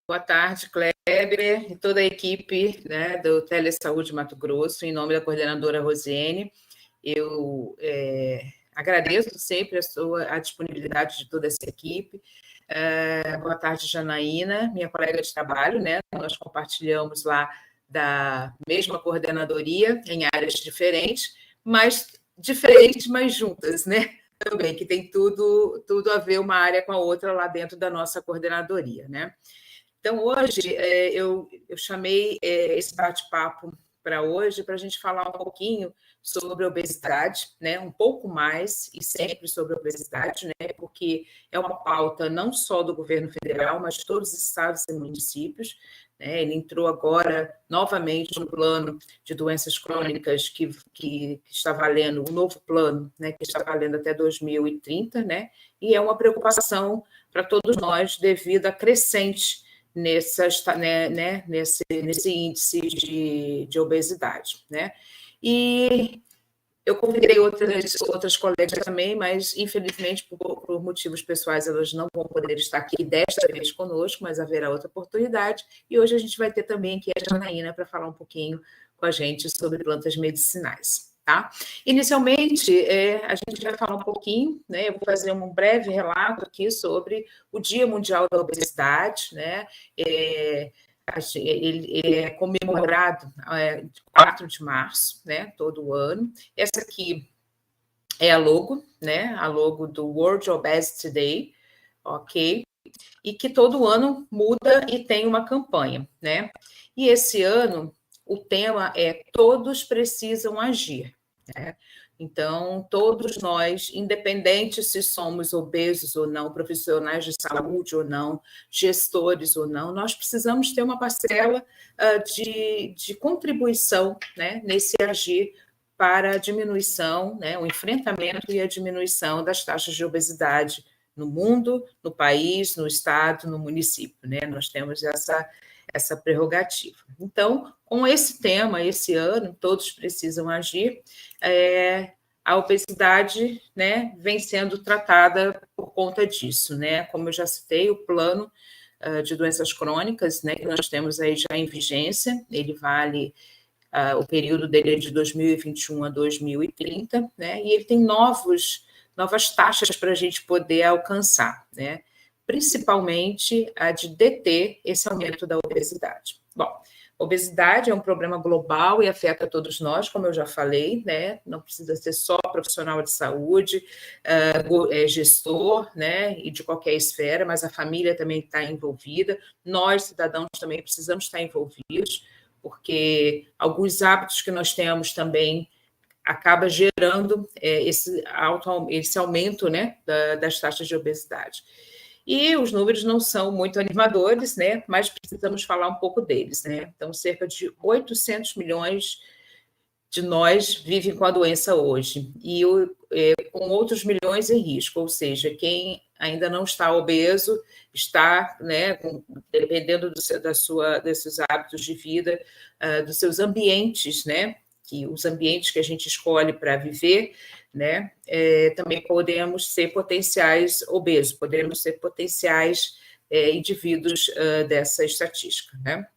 Boa tarde, Kleber, e toda a equipe, né, do Telesaúde Mato Grosso, em nome da coordenadora Rosiane. Eu agradeço sempre a disponibilidade de toda essa equipe. Boa tarde, Janaína, minha colega de trabalho, né? Nós compartilhamos lá da mesma coordenadoria em áreas diferentes, mas juntas, né? Também, que tem tudo a ver uma área com a outra lá dentro da nossa coordenadoria, né? Então, hoje, eu chamei esse bate-papo para hoje para a gente falar um pouquinho sobre obesidade, né? Um pouco mais e sempre sobre obesidade, né? Porque é uma pauta não só do governo federal, mas de todos os estados e municípios, né? Ele entrou agora novamente no plano de doenças crônicas que está valendo, o novo plano, né? Que está valendo até 2030, né? E é uma preocupação para todos nós devido à crescente nesse índice de obesidade, né? E eu convidei outras colegas também, mas infelizmente por motivos pessoais elas não vão poder estar aqui desta vez conosco, mas haverá outra oportunidade. E hoje a gente vai ter também aqui a Janaína para falar um pouquinho com a gente sobre plantas medicinais. Tá? Inicialmente, a gente vai falar um pouquinho, né? Eu vou fazer um breve relato aqui sobre o Dia Mundial da Obesidade, né? Ele é comemorado 4 de março, né? Todo ano. Essa aqui é a logo, né? A logo do World Obesity Day, ok? E que todo ano muda e tem uma campanha, né? E esse ano o tema é Todos Precisam Agir, né? Então, todos nós, independente se somos obesos ou não, profissionais de saúde ou não, gestores ou não, nós precisamos ter uma parcela de contribuição, né, nesse agir para a diminuição, né, o enfrentamento e a diminuição das taxas de obesidade no mundo, no país, no estado, no município, né? Nós temos essa prerrogativa. Então, com esse tema, esse ano, todos precisam agir, a obesidade, né, vem sendo tratada por conta disso, né? Como eu já citei, o plano de doenças crônicas, né, que nós temos aí já em vigência, ele vale, o período dele é de 2021 a 2030, né? E ele tem novas taxas para a gente poder alcançar, né? Principalmente a de deter esse aumento da obesidade. Bom, obesidade é um problema global e afeta todos nós, como eu já falei, né? Não precisa ser só profissional de saúde, gestor, né? E de qualquer esfera, mas a família também está envolvida. Nós, cidadãos, também precisamos estar envolvidos, porque alguns hábitos que nós temos também acaba gerando esse aumento, né, das taxas de obesidade. E os números não são muito animadores, né, mas precisamos falar um pouco deles, né? Então, cerca de 800 milhões de nós vivem com a doença hoje, e com outros milhões em risco, ou seja, quem ainda não está obeso está, né, dependendo desses hábitos de vida, dos seus ambientes, né, que os ambientes que a gente escolhe para viver, né, também podemos ser potenciais obesos, podemos ser potenciais indivíduos dessa estatística, né?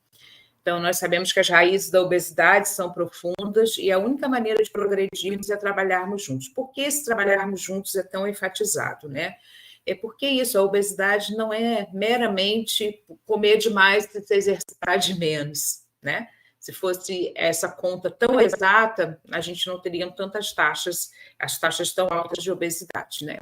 Então, nós sabemos que as raízes da obesidade são profundas e a única maneira de progredirmos é trabalharmos juntos. Por que esse trabalharmos juntos é tão enfatizado, né? É porque isso, a obesidade não é meramente comer demais e se exercitar de menos, né? Se fosse essa conta tão exata, a gente não teria tantas taxas, as taxas tão altas de obesidade, né?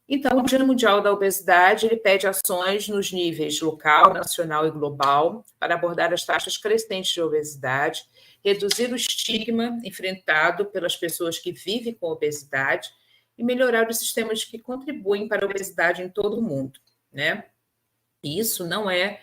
Então, o Dia Mundial da Obesidade, ele pede ações nos níveis local, nacional e global para abordar as taxas crescentes de obesidade, reduzir o estigma enfrentado pelas pessoas que vivem com obesidade e melhorar os sistemas que contribuem para a obesidade em todo o mundo, né? E isso não é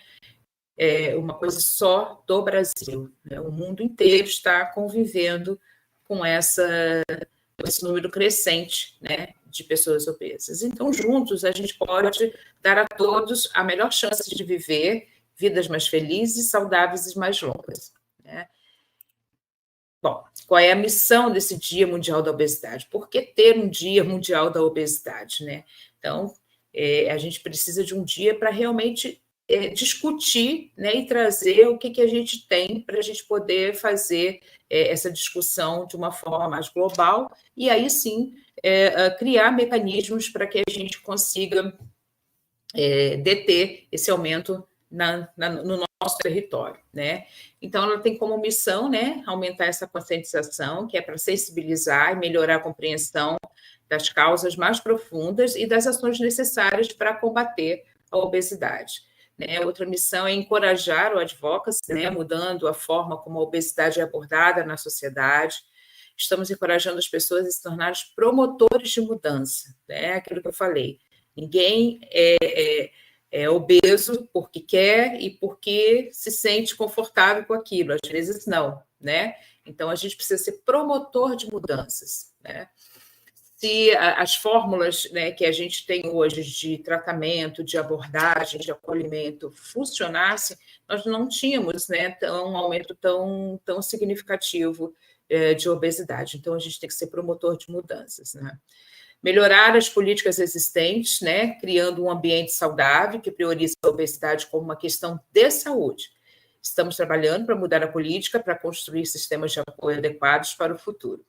uma coisa só do Brasil, né? O mundo inteiro está convivendo com esse número crescente, né, de pessoas obesas. Então, juntos, a gente pode dar a todos a melhor chance de viver vidas mais felizes, saudáveis e mais longas, né? Bom, qual é a missão desse Dia Mundial da Obesidade? Por que ter um Dia Mundial da Obesidade, né? Então, a gente precisa de um dia para realmente discutir, né, e trazer o que a gente tem para a gente poder fazer essa discussão de uma forma mais global e aí sim criar mecanismos para que a gente consiga deter esse aumento no nosso território, né? Então, ela tem como missão, né, aumentar essa conscientização, que é para sensibilizar e melhorar a compreensão das causas mais profundas e das ações necessárias para combater a obesidade. Né? Outra missão é encorajar o advocacy, né, mudando a forma como a obesidade é abordada na sociedade. Estamos encorajando as pessoas a se tornarem promotores de mudança, né? Aquilo que eu falei. Ninguém é obeso porque quer e porque se sente confortável com aquilo. Às vezes, não, né? Então, a gente precisa ser promotor de mudanças, né? Se as fórmulas, né, que a gente tem hoje de tratamento, de abordagem, de acolhimento funcionassem, nós não tínhamos, né, um aumento tão significativo de obesidade. Então, a gente tem que ser promotor de mudanças, né? Melhorar as políticas existentes, né, criando um ambiente saudável que prioriza a obesidade como uma questão de saúde. Estamos trabalhando para mudar a política, para construir sistemas de apoio adequados para o futuro.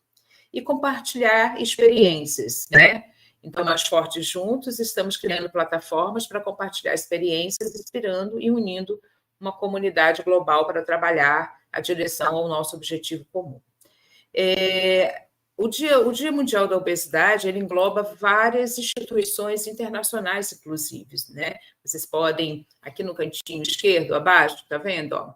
E compartilhar experiências, né? Então, Mais Fortes Juntos, estamos criando plataformas para compartilhar experiências, inspirando e unindo uma comunidade global para trabalhar a direção ao nosso objetivo comum. O Dia Mundial da Obesidade, ele engloba várias instituições internacionais, inclusive, né? Vocês podem, aqui no cantinho esquerdo, abaixo, tá vendo? Ó,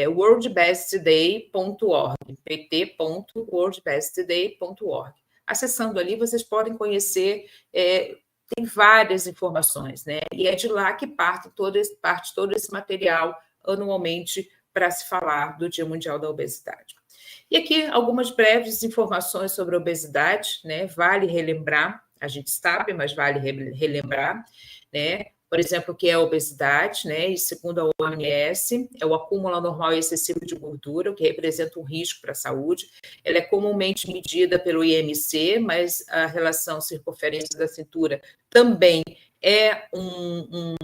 worldbestday.org, pt.worldbestday.org. Acessando ali, vocês podem conhecer, tem várias informações, né? E é de lá que parte todo esse material anualmente para se falar do Dia Mundial da Obesidade. E aqui algumas breves informações sobre a obesidade, né? Vale relembrar, a gente sabe, mas vale relembrar, né? Por exemplo, o que é a obesidade, né? E segundo a OMS, é o acúmulo anormal e excessivo de gordura, o que representa um risco para a saúde. Ela é comumente medida pelo IMC, mas a relação circunferência da cintura também é um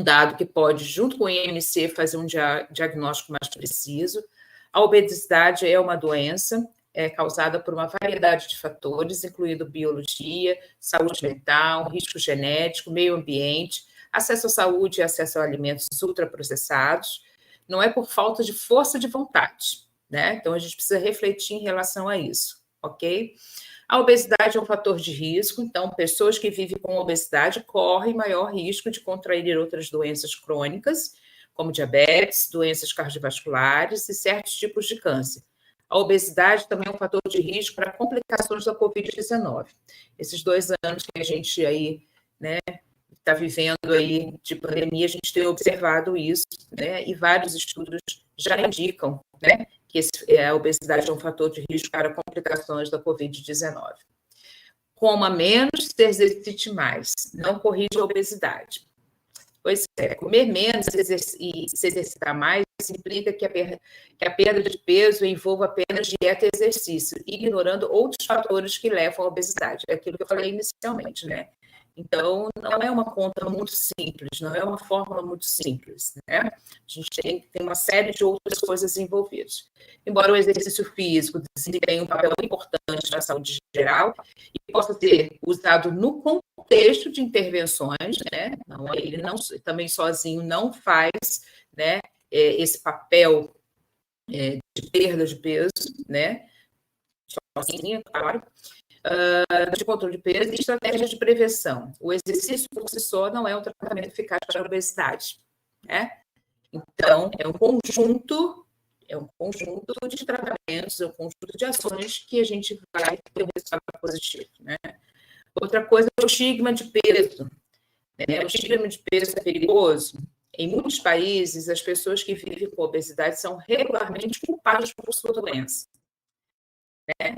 dado que pode, junto com o IMC, fazer um diagnóstico mais preciso. A obesidade é uma doença causada por uma variedade de fatores, incluindo biologia, saúde mental, risco genético, meio ambiente, acesso à saúde e acesso a alimentos ultraprocessados. Não é por falta de força de vontade, né? Então, a gente precisa refletir em relação a isso, ok? A obesidade é um fator de risco, então, pessoas que vivem com obesidade correm maior risco de contrair outras doenças crônicas, como diabetes, doenças cardiovasculares e certos tipos de câncer. A obesidade também é um fator de risco para complicações da Covid-19. Esses 2 anos que a gente aí, né, está vivendo aí de pandemia, a gente tem observado isso, né, e vários estudos já indicam, né, que a obesidade é um fator de risco para complicações da Covid-19. Coma menos, se exercite mais. Não corrija a obesidade. Pois é, comer menos e se exercitar mais implica que a perda de peso envolva apenas dieta e exercício, ignorando outros fatores que levam à obesidade. É aquilo que eu falei inicialmente, né? Então, não é uma conta muito simples, não é uma fórmula muito simples, né? A gente tem uma série de outras coisas envolvidas. Embora o exercício físico desempenhe um papel importante na saúde geral e possa ser usado no contexto de intervenções, né? Não, ele não, também sozinho não faz, né, esse papel de perda de peso, né? Sozinho, claro. De controle de peso e estratégias de prevenção. O exercício por si só não é um tratamento eficaz para a obesidade, né? Então, é um conjunto de tratamentos, é um conjunto de ações que a gente vai ter um resultado positivo, né? Outra coisa é o estigma de peso, né? O estigma de peso é perigoso. Em muitos países, as pessoas que vivem com obesidade são regularmente culpadas por sua doença.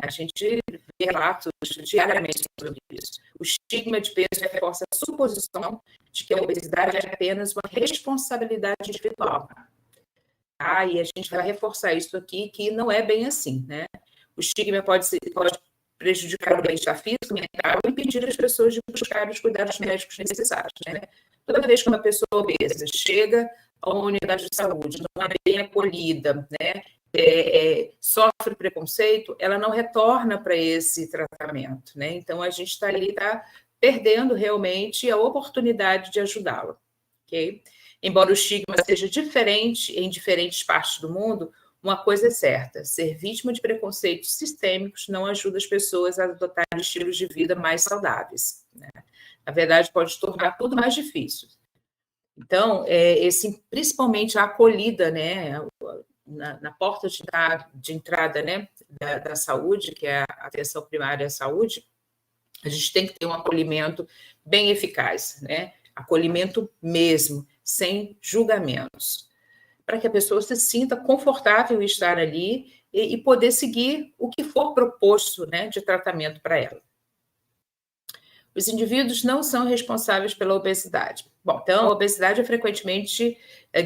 A gente vê relatos diariamente sobre isso. O estigma de peso reforça a suposição de que a obesidade é apenas uma responsabilidade individual. E a gente vai reforçar isso aqui, que não é bem assim, né? O estigma pode prejudicar o bem-estar físico, mental e impedir as pessoas de buscar os cuidados médicos necessários, né? Toda vez que uma pessoa obesa chega a uma unidade de saúde, não é bem acolhida, né? Sofre preconceito, ela não retorna para esse tratamento, né? Então, a gente está ali, perdendo realmente a oportunidade de ajudá-la, ok? Embora o estigma seja diferente em diferentes partes do mundo, uma coisa é certa: ser vítima de preconceitos sistêmicos não ajuda as pessoas a adotar estilos de vida mais saudáveis, né? Na verdade, pode tornar tudo mais difícil. Então, principalmente a acolhida, né, na porta de entrada, né, da saúde, que é a atenção primária à saúde, a gente tem que ter um acolhimento bem eficaz, né? Acolhimento mesmo, sem julgamentos, para que a pessoa se sinta confortável em estar ali e poder seguir o que for proposto, né, de tratamento para ela. Os indivíduos não são responsáveis pela obesidade. Bom, então, a obesidade é frequentemente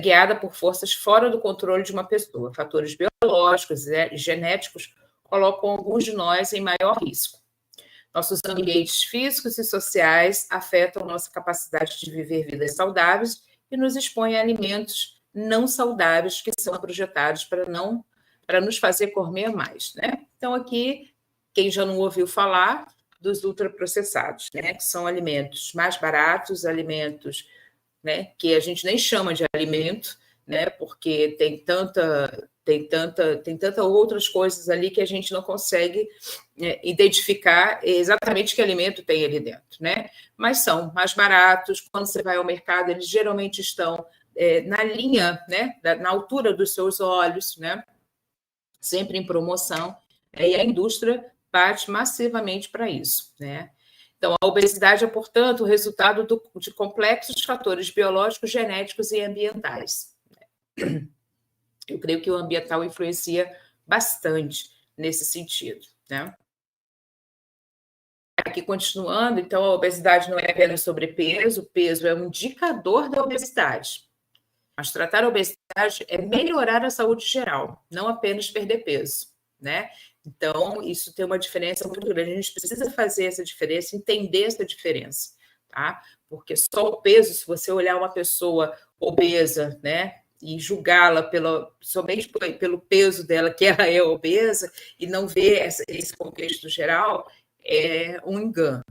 guiada por forças fora do controle de uma pessoa. Fatores biológicos e genéticos colocam alguns de nós em maior risco. Nossos ambientes físicos e sociais afetam nossa capacidade de viver vidas saudáveis e nos expõem a alimentos não saudáveis que são projetados para nos fazer comer mais, né? Então, aqui, quem já não ouviu falar dos ultraprocessados, né? Que são alimentos mais baratos, alimentos, né, que a gente nem chama de alimento, né? Porque tem tantas outras coisas ali que a gente não consegue identificar exatamente que alimento tem ali dentro, né? Mas são mais baratos. Quando você vai ao mercado, eles geralmente estão na linha, né, na altura dos seus olhos, né? Sempre em promoção, e a indústria bate massivamente para isso, né? Então, a obesidade é, portanto, o resultado de complexos fatores biológicos, genéticos e ambientais. Eu creio que o ambiental influencia bastante nesse sentido, né? Aqui, continuando, então, a obesidade não é apenas sobrepeso, o peso é um indicador da obesidade. Mas tratar a obesidade é melhorar a saúde geral, não apenas perder peso, né? Então, isso tem uma diferença muito grande. A gente precisa fazer essa diferença, entender essa diferença, tá? Porque só o peso, se você olhar uma pessoa obesa, né, e julgá-la somente pelo peso dela, que ela é obesa, e não ver esse contexto geral, é um engano,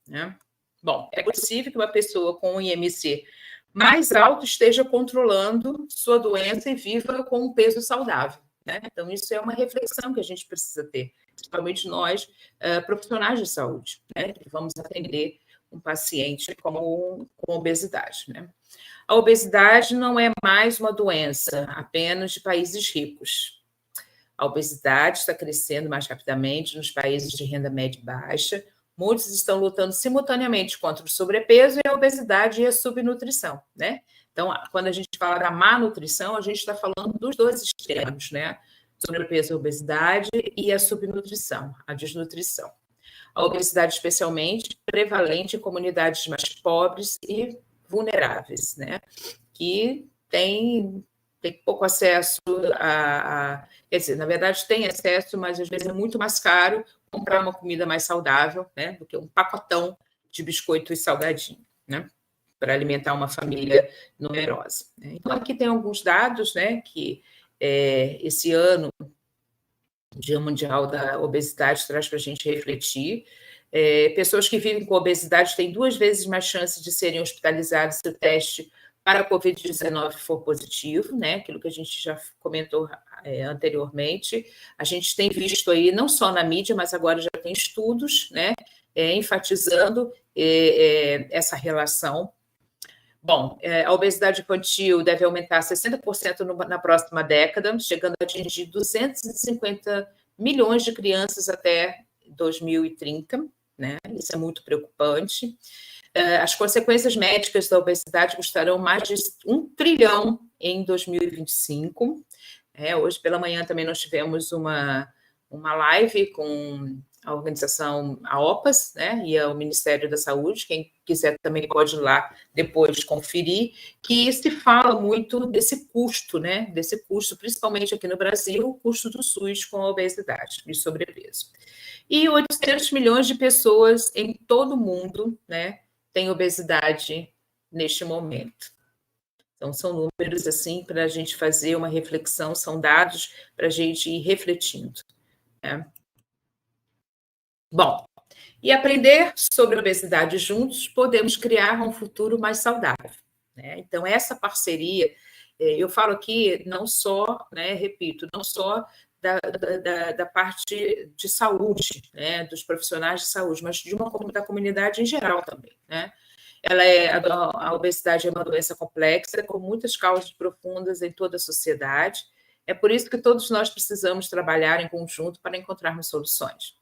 né? Bom, é possível que uma pessoa com um IMC mais alto esteja controlando sua doença e viva com um peso saudável, né? Então, isso é uma reflexão que a gente precisa ter, principalmente nós, profissionais de saúde, né, que vamos atender um paciente com obesidade, né? A obesidade não é mais uma doença apenas de países ricos. A obesidade está crescendo mais rapidamente nos países de renda média e baixa. Muitos estão lutando simultaneamente contra o sobrepeso e a obesidade e a subnutrição, né? Então, quando a gente fala da má nutrição, a gente está falando dos dois extremos, né? Sobrepeso e obesidade e a subnutrição, a desnutrição. A obesidade, especialmente, prevalente em comunidades mais pobres e vulneráveis, né? Que tem pouco acesso quer dizer, na verdade tem acesso, mas às vezes é muito mais caro comprar uma comida mais saudável, né, do que um pacotão de biscoito e salgadinho, né, para alimentar uma família numerosa, né? Então, aqui tem alguns dados, né, que esse ano, o Dia Mundial da Obesidade, traz para a gente refletir. Pessoas que vivem com obesidade têm 2 vezes mais chance de serem hospitalizadas se o teste para a Covid-19 for positivo, né? Aquilo que a gente já comentou anteriormente. A gente tem visto aí, não só na mídia, mas agora já tem estudos, né, enfatizando essa relação. Bom, a obesidade infantil deve aumentar 60% na próxima década, chegando a atingir 250 milhões de crianças até 2030, né? Isso é muito preocupante. As consequências médicas da obesidade custarão mais de 1 trilhão em 2025. Hoje pela manhã também nós tivemos uma live com a organização, a OPAS, né, e ao Ministério da Saúde, quem quiser também pode ir lá depois conferir, que se fala muito desse custo, né, desse custo, principalmente aqui no Brasil, o custo do SUS com a obesidade e sobrepeso. E 800 milhões de pessoas em todo o mundo, né, têm obesidade neste momento. Então, são números, assim, para a gente fazer uma reflexão, são dados para a gente ir refletindo, né? Bom, e aprender sobre obesidade juntos, podemos criar um futuro mais saudável, né? Então, essa parceria, eu falo aqui não só, né, repito, não só da parte de saúde, né, dos profissionais de saúde, mas da comunidade em geral também, né? A obesidade é uma doença complexa, com muitas causas profundas em toda a sociedade. É por isso que todos nós precisamos trabalhar em conjunto para encontrarmos soluções.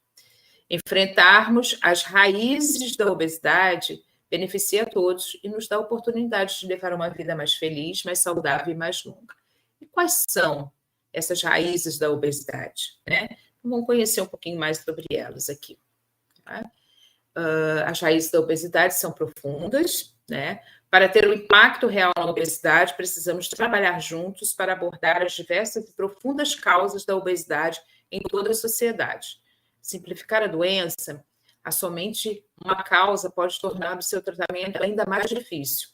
Enfrentarmos as raízes da obesidade beneficia a todos e nos dá a oportunidade de levar uma vida mais feliz, mais saudável e mais longa. E quais são essas raízes da obesidade, né? Vamos conhecer um pouquinho mais sobre elas aqui, tá? As raízes da obesidade são profundas, né? Para ter um impacto real na obesidade, precisamos trabalhar juntos para abordar as diversas e profundas causas da obesidade em toda a sociedade. Simplificar a doença, a somente uma causa pode tornar o seu tratamento ainda mais difícil.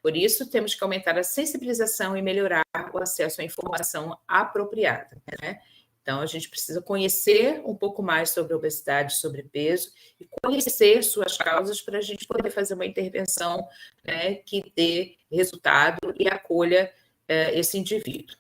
Por isso, temos que aumentar a sensibilização e melhorar o acesso à informação apropriada, né? Então, a gente precisa conhecer um pouco mais sobre a obesidade e sobrepeso e conhecer suas causas para a gente poder fazer uma intervenção, né, que dê resultado e acolha esse indivíduo.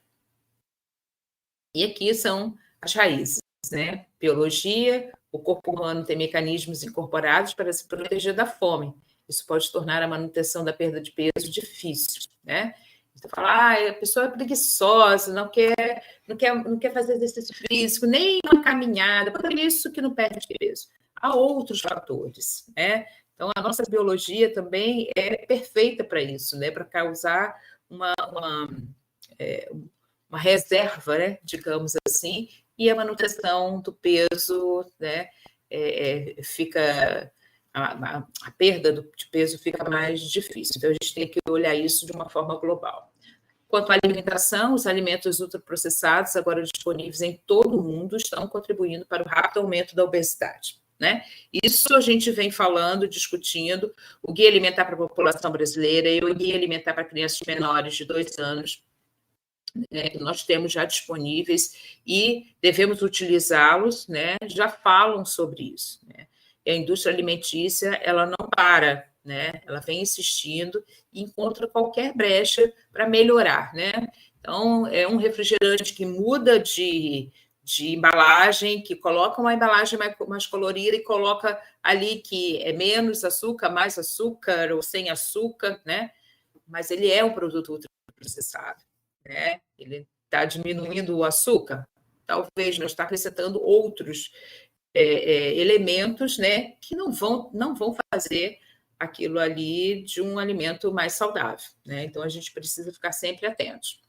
E aqui são as raízes, né? Biologia, o corpo humano tem mecanismos incorporados para se proteger da fome. Isso pode tornar a manutenção da perda de peso difícil, né? Então, fala, a pessoa é preguiçosa, não quer fazer exercício físico, nem uma caminhada, por isso que não perde peso. Há outros fatores, né? Então, a nossa biologia também é perfeita para isso, né? Para causar uma reserva, né? Digamos assim, e a manutenção do peso, né? Fica... A perda de peso fica mais difícil. Então, a gente tem que olhar isso de uma forma global. Quanto à alimentação, os alimentos ultraprocessados, agora disponíveis em todo o mundo, estão contribuindo para o rápido aumento da obesidade, né? Isso a gente vem falando, discutindo, o Guia Alimentar para a População Brasileira e o Guia Alimentar para Crianças Menores de 2 anos, né, que nós temos já disponíveis e devemos utilizá-los, né? Já falam sobre isso, né? E a indústria alimentícia, ela não para, né? Ela vem insistindo e encontra qualquer brecha para melhorar, né? Então, é um refrigerante que muda de embalagem, que coloca uma embalagem mais colorida e coloca ali que é menos açúcar, mais açúcar ou sem açúcar, né? Mas ele é um produto ultraprocessado, né? Ele está diminuindo o açúcar, talvez, mas está acrescentando outros elementos, né, que não vão fazer aquilo ali de um alimento mais saudável, né? Então, a gente precisa ficar sempre atentos.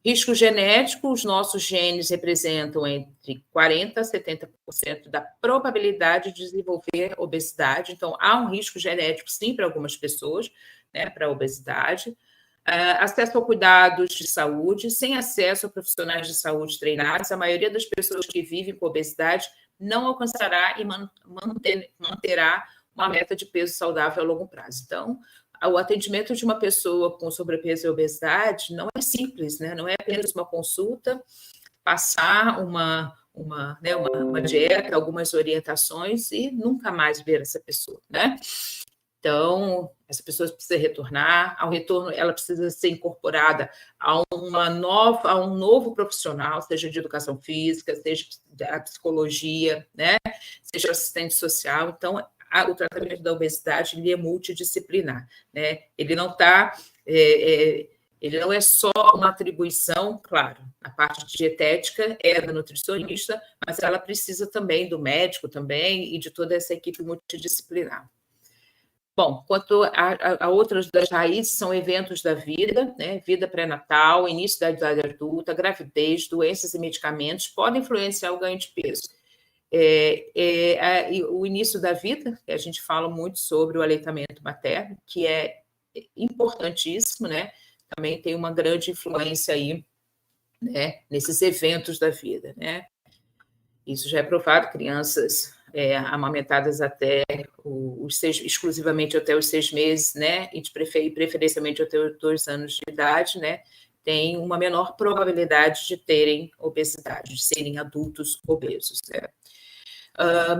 Risco genético, os nossos genes representam entre 40% a 70% da probabilidade de desenvolver obesidade. Então, há um risco genético, sim, para algumas pessoas, né, para a obesidade. Acesso a cuidados de saúde, sem acesso a profissionais de saúde treinados, a maioria das pessoas que vivem com obesidade não alcançará e manterá uma meta de peso saudável a longo prazo. Então, o atendimento de uma pessoa com sobrepeso e obesidade não é simples, né? Não é apenas uma consulta, passar uma dieta, algumas orientações e nunca mais ver essa pessoa, né? Então, essa pessoa precisa retornar. Ao retorno, ela precisa ser incorporada a um novo profissional, seja de educação física, seja da psicologia, né? Seja assistente social. Então, o tratamento da obesidade ele é multidisciplinar, né? Ele não é só uma atribuição, claro, a parte dietética é da nutricionista, mas ela precisa também do médico também e de toda essa equipe multidisciplinar. Bom, quanto a outras das raízes, são eventos da vida, né? Vida pré-natal, início da idade adulta, gravidez, doenças e medicamentos podem influenciar o ganho de peso. o início da vida, que a gente fala muito sobre o aleitamento materno, que é importantíssimo, né? Também tem uma grande influência aí, né, nesses eventos da vida, né? Isso já é provado, crianças amamentadas até exclusivamente até os 6 meses, né? E preferencialmente até os 2 anos de idade, né? Tem uma menor probabilidade de terem obesidade, de serem adultos obesos. Né?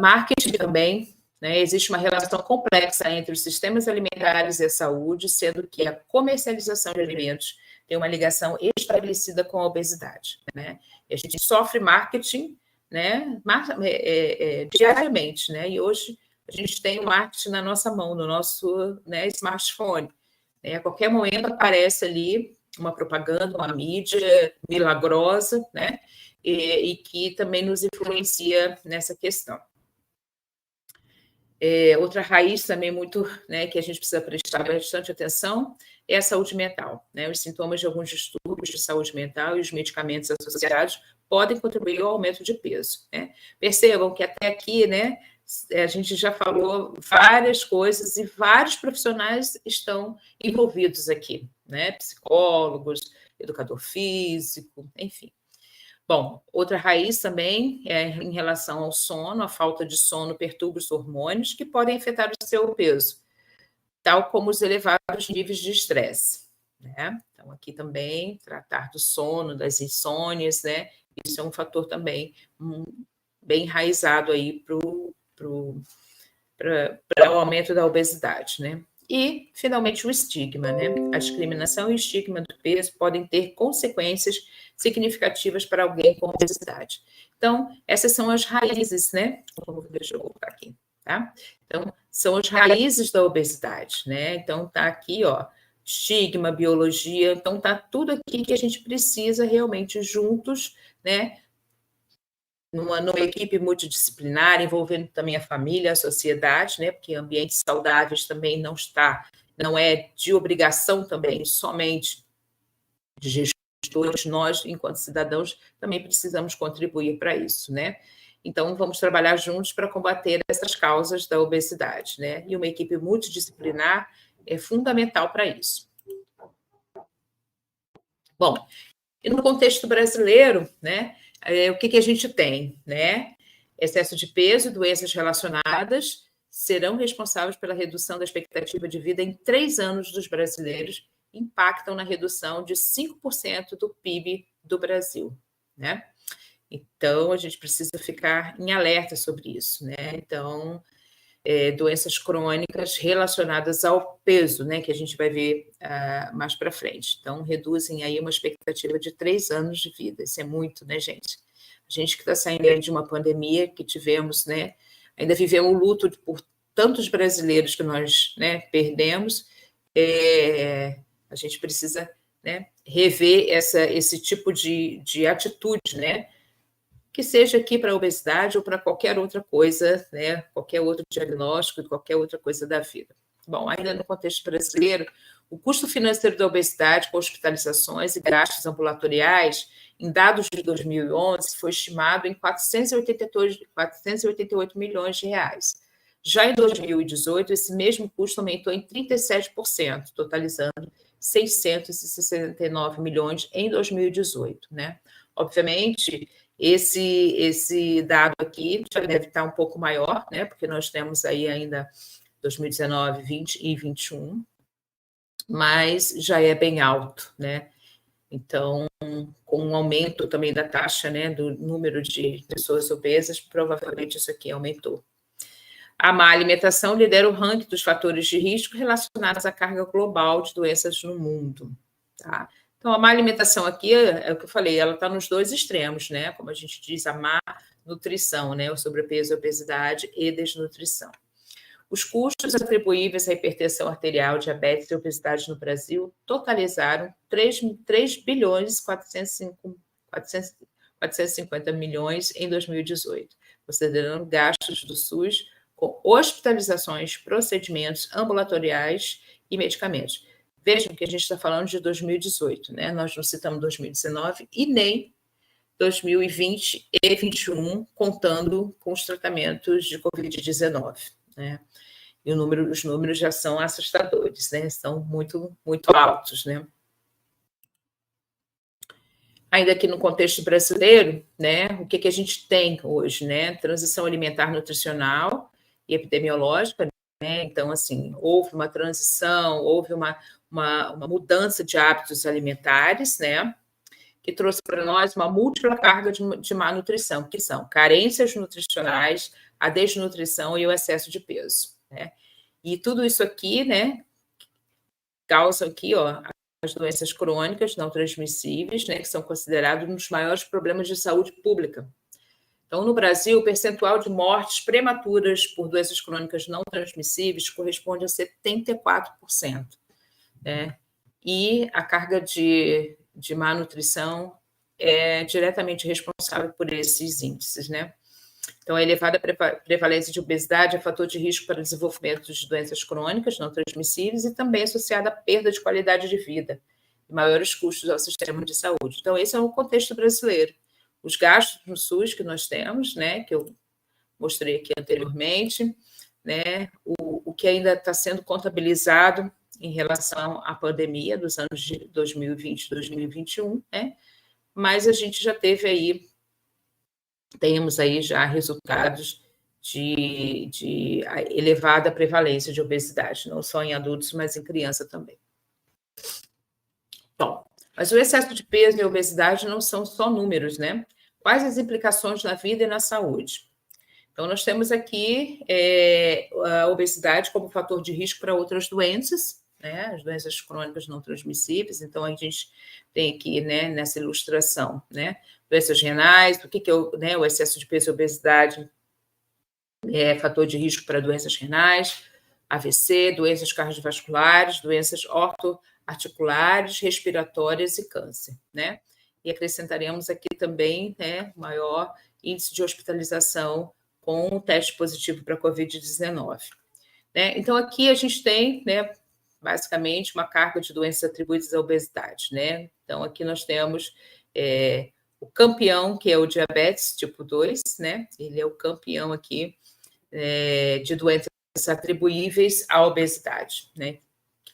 Marketing também, né? Existe uma relação complexa entre os sistemas alimentares e a saúde, sendo que a comercialização de alimentos tem uma ligação estabelecida com a obesidade. Né? E a gente sofre marketing, né? Diariamente, né? E hoje a gente tem o marketing na nossa mão, no nosso, né, smartphone. A qualquer momento aparece ali uma propaganda, uma mídia milagrosa, né? E que também nos influencia nessa questão. Outra raiz também muito, né, que a gente precisa prestar bastante atenção é a saúde mental. Né? Os sintomas de alguns distúrbios de saúde mental e os medicamentos associados podem contribuir ao aumento de peso. Né? Percebam que até aqui, né, a gente já falou várias coisas e vários profissionais estão envolvidos aqui, né? Psicólogos, educador físico, enfim. Bom, outra raiz também é em relação ao sono. A falta de sono perturba os hormônios que podem afetar o seu peso, tal como os elevados níveis de estresse. Né? Então, aqui também, tratar do sono, das insônias, né? Isso é um fator também bem enraizado aí para o aumento da obesidade, né? E, finalmente, o estigma, né? A discriminação e o estigma do peso podem ter consequências significativas para alguém com obesidade. Então, essas são as raízes, né? Deixa eu voltar aqui, tá? Então, são as raízes da obesidade, né? Então, tá aqui, ó, estigma, biologia, então tá tudo aqui que a gente precisa realmente juntos, né? Numa equipe multidisciplinar, envolvendo também a família, a sociedade, né? Porque ambientes saudáveis também não é de obrigação também somente de gestores, nós, enquanto cidadãos, também precisamos contribuir para isso, né? Então, vamos trabalhar juntos para combater essas causas da obesidade, né? E uma equipe multidisciplinar é fundamental para isso. Bom, e no contexto brasileiro, né? O que a gente tem, né? Excesso de peso, doenças relacionadas serão responsáveis pela redução da expectativa de vida em 3 anos dos brasileiros, impactam na redução de 5% do PIB do Brasil, né? Então, a gente precisa ficar em alerta sobre isso, né? Então, doenças crônicas relacionadas ao peso, né, que a gente vai ver mais para frente. Então, reduzem aí uma expectativa de 3 anos de vida. Isso é muito, né, gente? A gente que está saindo de uma pandemia que tivemos, né, ainda vivemos o luto por tantos brasileiros que nós, né, perdemos, a gente precisa, né, rever esse tipo de atitude, né, que seja aqui para a obesidade ou para qualquer outra coisa, né? Qualquer outro diagnóstico, qualquer outra coisa da vida. Bom, ainda no contexto brasileiro, o custo financeiro da obesidade com hospitalizações e gastos ambulatoriais, em dados de 2011, foi estimado em 488 milhões de reais. Já em 2018, esse mesmo custo aumentou em 37%, totalizando 669 milhões em 2018, né? Obviamente, esse dado aqui já deve estar um pouco maior, né? Porque nós temos aí ainda 2019, 20 e 21, mas já é bem alto, né? Então, com um aumento também da taxa, né, do número de pessoas obesas, provavelmente isso aqui aumentou. A má alimentação lidera o ranking dos fatores de risco relacionados à carga global de doenças no mundo, tá? Então, a má alimentação aqui, é o que eu falei, ela está nos dois extremos, né? Como a gente diz, a má nutrição, né? O sobrepeso, obesidade e desnutrição. Os custos atribuíveis à hipertensão arterial, diabetes e obesidade no Brasil totalizaram 3 bilhões 450 milhões em 2018, considerando gastos do SUS com hospitalizações, procedimentos ambulatoriais e medicamentos. Vejam que a gente está falando de 2018, né? Nós não citamos 2019 e nem 2020 e 2021, contando com os tratamentos de Covid-19, né? E os números já são assustadores, né? São muito, muito altos, né? Ainda aqui no contexto brasileiro, né? O que a gente tem hoje, né? Transição alimentar nutricional e epidemiológica, né? Então, assim, houve uma transição, houve uma mudança de hábitos alimentares, né? Que trouxe para nós uma múltipla carga de má nutrição, que são carências nutricionais, a desnutrição e o excesso de peso, né? E tudo isso aqui, né, causa aqui, ó, as doenças crônicas não transmissíveis, né, que são considerados um dos maiores problemas de saúde pública. Então, no Brasil, o percentual de mortes prematuras por doenças crônicas não transmissíveis corresponde a 74%, né? E a carga de má nutrição é diretamente responsável por esses índices, né? Então, a elevada prevalência de obesidade é fator de risco para o desenvolvimento de doenças crônicas não transmissíveis e também associada à perda de qualidade de vida e maiores custos ao sistema de saúde. Então, esse é o contexto brasileiro. Os gastos no SUS que nós temos, né, que eu mostrei aqui anteriormente, né, o que ainda está sendo contabilizado em relação à pandemia dos anos de 2020 e 2021, né, mas a gente já temos aí já resultados de elevada prevalência de obesidade, não só em adultos, mas em criança também. Bom, mas o excesso de peso e a obesidade não são só números, né? Quais as implicações na vida e na saúde? Então, nós temos aqui a obesidade como fator de risco para outras doenças, né? As doenças crônicas não transmissíveis. Então, a gente tem aqui, né, nessa ilustração, né, doenças renais, o que é né, o excesso de peso e obesidade é fator de risco para doenças renais, AVC, doenças cardiovasculares, doenças ortoarticulares, respiratórias e câncer, né? E acrescentaremos aqui também, né, maior índice de hospitalização com um teste positivo para Covid-19. Né? Então, aqui a gente tem, né, basicamente, uma carga de doenças atribuídas à obesidade. Né? Então, aqui nós temos o campeão, que é o diabetes tipo 2, né? Ele é o campeão aqui de doenças atribuíveis à obesidade, né?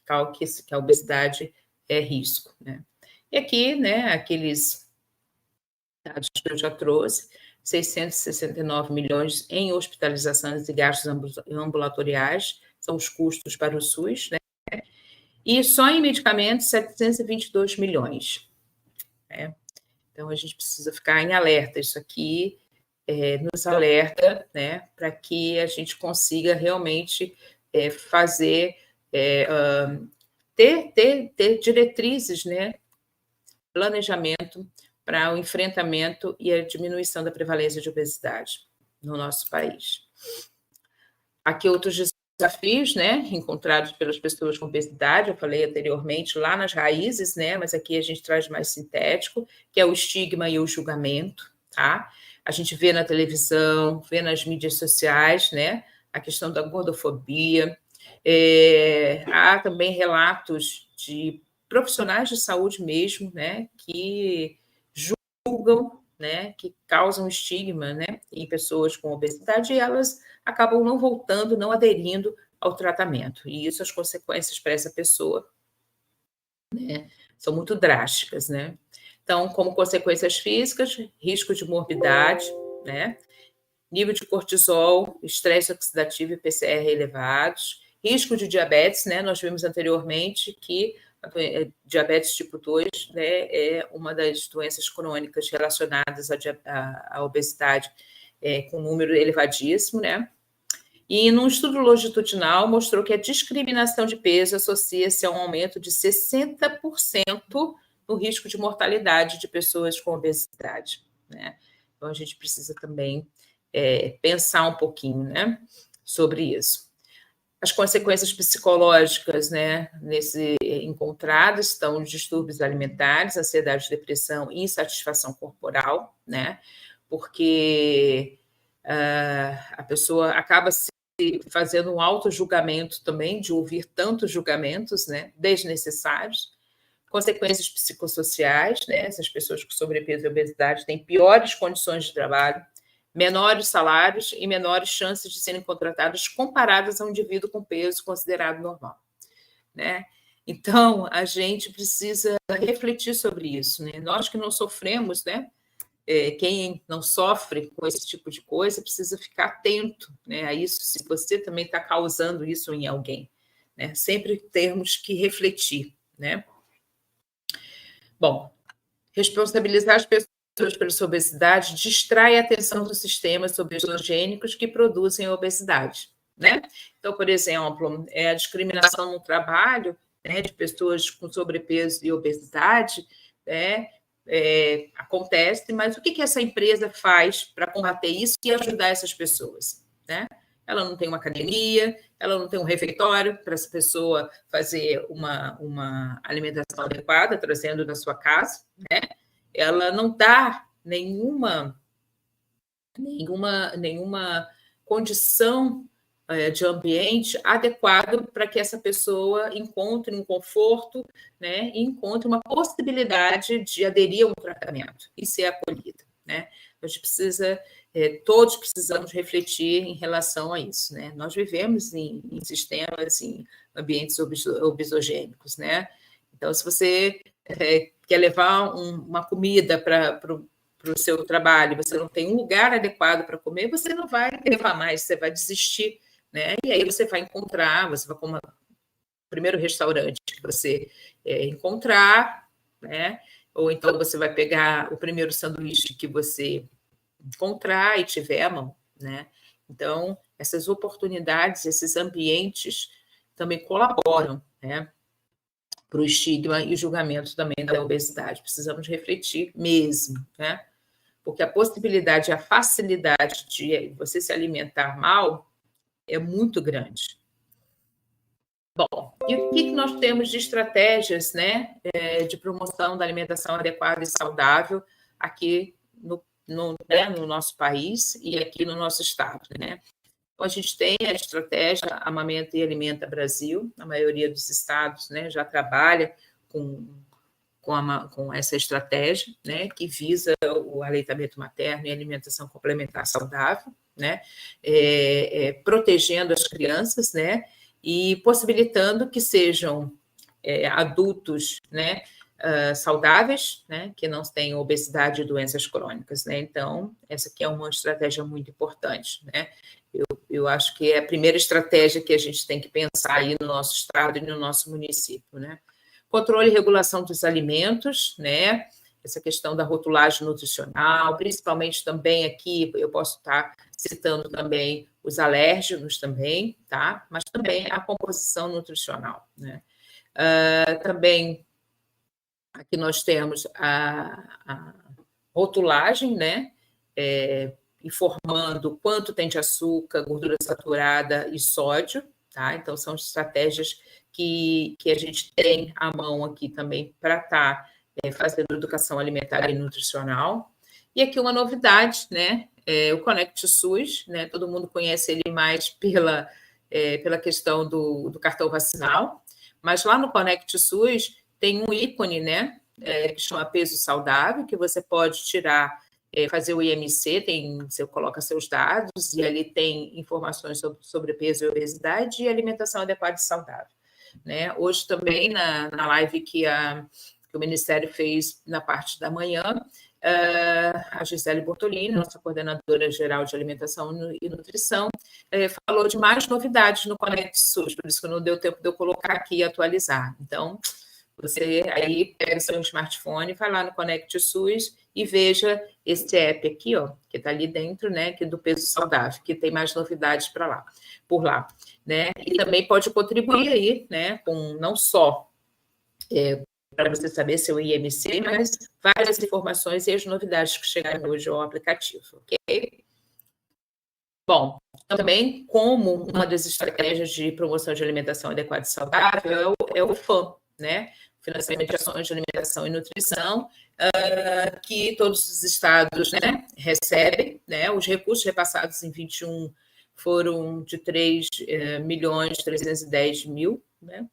Que a obesidade é risco. Né? E aqui, né, aqueles dados que eu já trouxe, 669 milhões em hospitalizações e gastos ambulatoriais, são os custos para o SUS, né? E só em medicamentos, 722 milhões. Né? Então, a gente precisa ficar em alerta. Isso aqui nos alerta, né, para que a gente consiga realmente fazer, ter diretrizes, né, planejamento para o enfrentamento e a diminuição da prevalência de obesidade no nosso país. Aqui outros desafios, né, encontrados pelas pessoas com obesidade, eu falei anteriormente, lá nas raízes, né, mas aqui a gente traz mais sintético, que é o estigma e o julgamento, tá? A gente vê na televisão, vê nas mídias sociais, né, a questão da gordofobia. Há também relatos de profissionais de saúde mesmo, né, que julgam, né, que causam estigma, né, em pessoas com obesidade, e elas acabam não voltando, não aderindo ao tratamento. E isso, as consequências para essa pessoa, né, são muito drásticas, né? Então, como consequências físicas, risco de morbidade, né? Nível de cortisol, estresse oxidativo e PCR elevados, risco de diabetes, né? Nós vimos anteriormente que a diabetes tipo 2, né, é uma das doenças crônicas relacionadas à obesidade, com um número elevadíssimo, né? E num estudo longitudinal mostrou que a discriminação de peso associa-se a um aumento de 60% no risco de mortalidade de pessoas com obesidade, né? Então, a gente precisa também pensar um pouquinho, né, sobre isso. As consequências psicológicas, né, encontradas estão os distúrbios alimentares, ansiedade, depressão e insatisfação corporal, né, porque a pessoa acaba se fazendo um auto-julgamento também, de ouvir tantos julgamentos, né, desnecessários, consequências psicossociais, né? Essas pessoas com sobrepeso e obesidade têm piores condições de trabalho, menores salários e menores chances de serem contratadas comparadas a um indivíduo com peso considerado normal, né? Então, a gente precisa refletir sobre isso, né? Nós que não sofremos, né? Quem não sofre com esse tipo de coisa precisa ficar atento, né, a isso, se você também está causando isso em alguém, né? Sempre temos que refletir, né? Bom, responsabilizar as pessoas pela sua obesidade distrai a atenção dos sistemas obesogênicos que produzem a obesidade, né? Então, por exemplo, a discriminação no trabalho, né, de pessoas com sobrepeso e obesidade, né, acontece, mas o que essa empresa faz para combater isso e ajudar essas pessoas, né? Ela não tem uma academia, ela não tem um refeitório para essa pessoa fazer uma alimentação adequada, trazendo da sua casa, né? Ela não dá nenhuma condição de ambiente adequado para que essa pessoa encontre um conforto, né, e encontre uma possibilidade de aderir a um tratamento e ser acolhida, né? A gente precisa, todos precisamos refletir em relação a isso, né? Nós vivemos em sistemas, em ambientes obesogênicos, né? Então, se você quer levar uma comida para o seu trabalho, você não tem um lugar adequado para comer, você não vai levar mais, você vai desistir, né? E aí você vai encontrar, você vai comer o primeiro restaurante que você encontrar, né? Ou então você vai pegar o primeiro sanduíche que você encontrar e tiver à mão, né? Então, essas oportunidades, esses ambientes também colaboram, né, para o estigma e o julgamento também da obesidade. Precisamos refletir mesmo, né? Porque a possibilidade, a facilidade de você se alimentar mal é muito grande. Bom, e o que nós temos de estratégias, né, de promoção da alimentação adequada e saudável aqui no nosso país e aqui no nosso estado, né? Então, a gente tem a estratégia Amamenta e Alimenta Brasil, a maioria dos estados, né, já trabalha com essa estratégia, né, que visa o aleitamento materno e alimentação complementar saudável, né, protegendo as crianças, né, e possibilitando que sejam adultos, né, saudáveis, né, que não tenham obesidade e doenças crônicas, né. Então, essa aqui é uma estratégia muito importante, né. Eu acho que é a primeira estratégia que a gente tem que pensar aí no nosso estado e no nosso município, né. Controle e regulação dos alimentos, né? Essa questão da rotulagem nutricional, principalmente também aqui, eu posso estar citando também os alérgenos também, tá? Mas também a composição nutricional, né? Também aqui nós temos a rotulagem, né? Informando quanto tem de açúcar, gordura saturada e sódio, tá? Então, são estratégias que a gente tem à mão aqui também para estar fazendo educação alimentar e nutricional. E aqui uma novidade, né? O Conect SUS, né? Todo mundo conhece ele mais pela questão do cartão vacinal, mas lá no Conect SUS tem um ícone, né? Que chama peso saudável, que você pode tirar, fazer o IMC, você coloca seus dados e ali tem informações sobre sobrepeso e obesidade e alimentação adequada e saudável, né? Hoje também, na live que o Ministério fez na parte da manhã, a Gisele Bortolini, nossa coordenadora geral de alimentação e nutrição, falou de mais novidades no Conect SUS, por isso que não deu tempo de eu colocar aqui e atualizar. Então, você aí pega seu smartphone, vai lá no Conect SUS e veja esse app aqui, ó, que está ali dentro, né, que é do peso saudável, que tem mais novidades por lá, né? E também pode contribuir aí, né, com não só para você saber seu IMC, mas várias informações e as novidades que chegaram hoje ao aplicativo, ok? Bom, também como uma das estratégias de promoção de alimentação adequada e saudável é o FAM, né? Financiamento de ações de alimentação e nutrição, que todos os estados, né, recebem, né? Os recursos repassados em 21 foram de 3.310.000, né?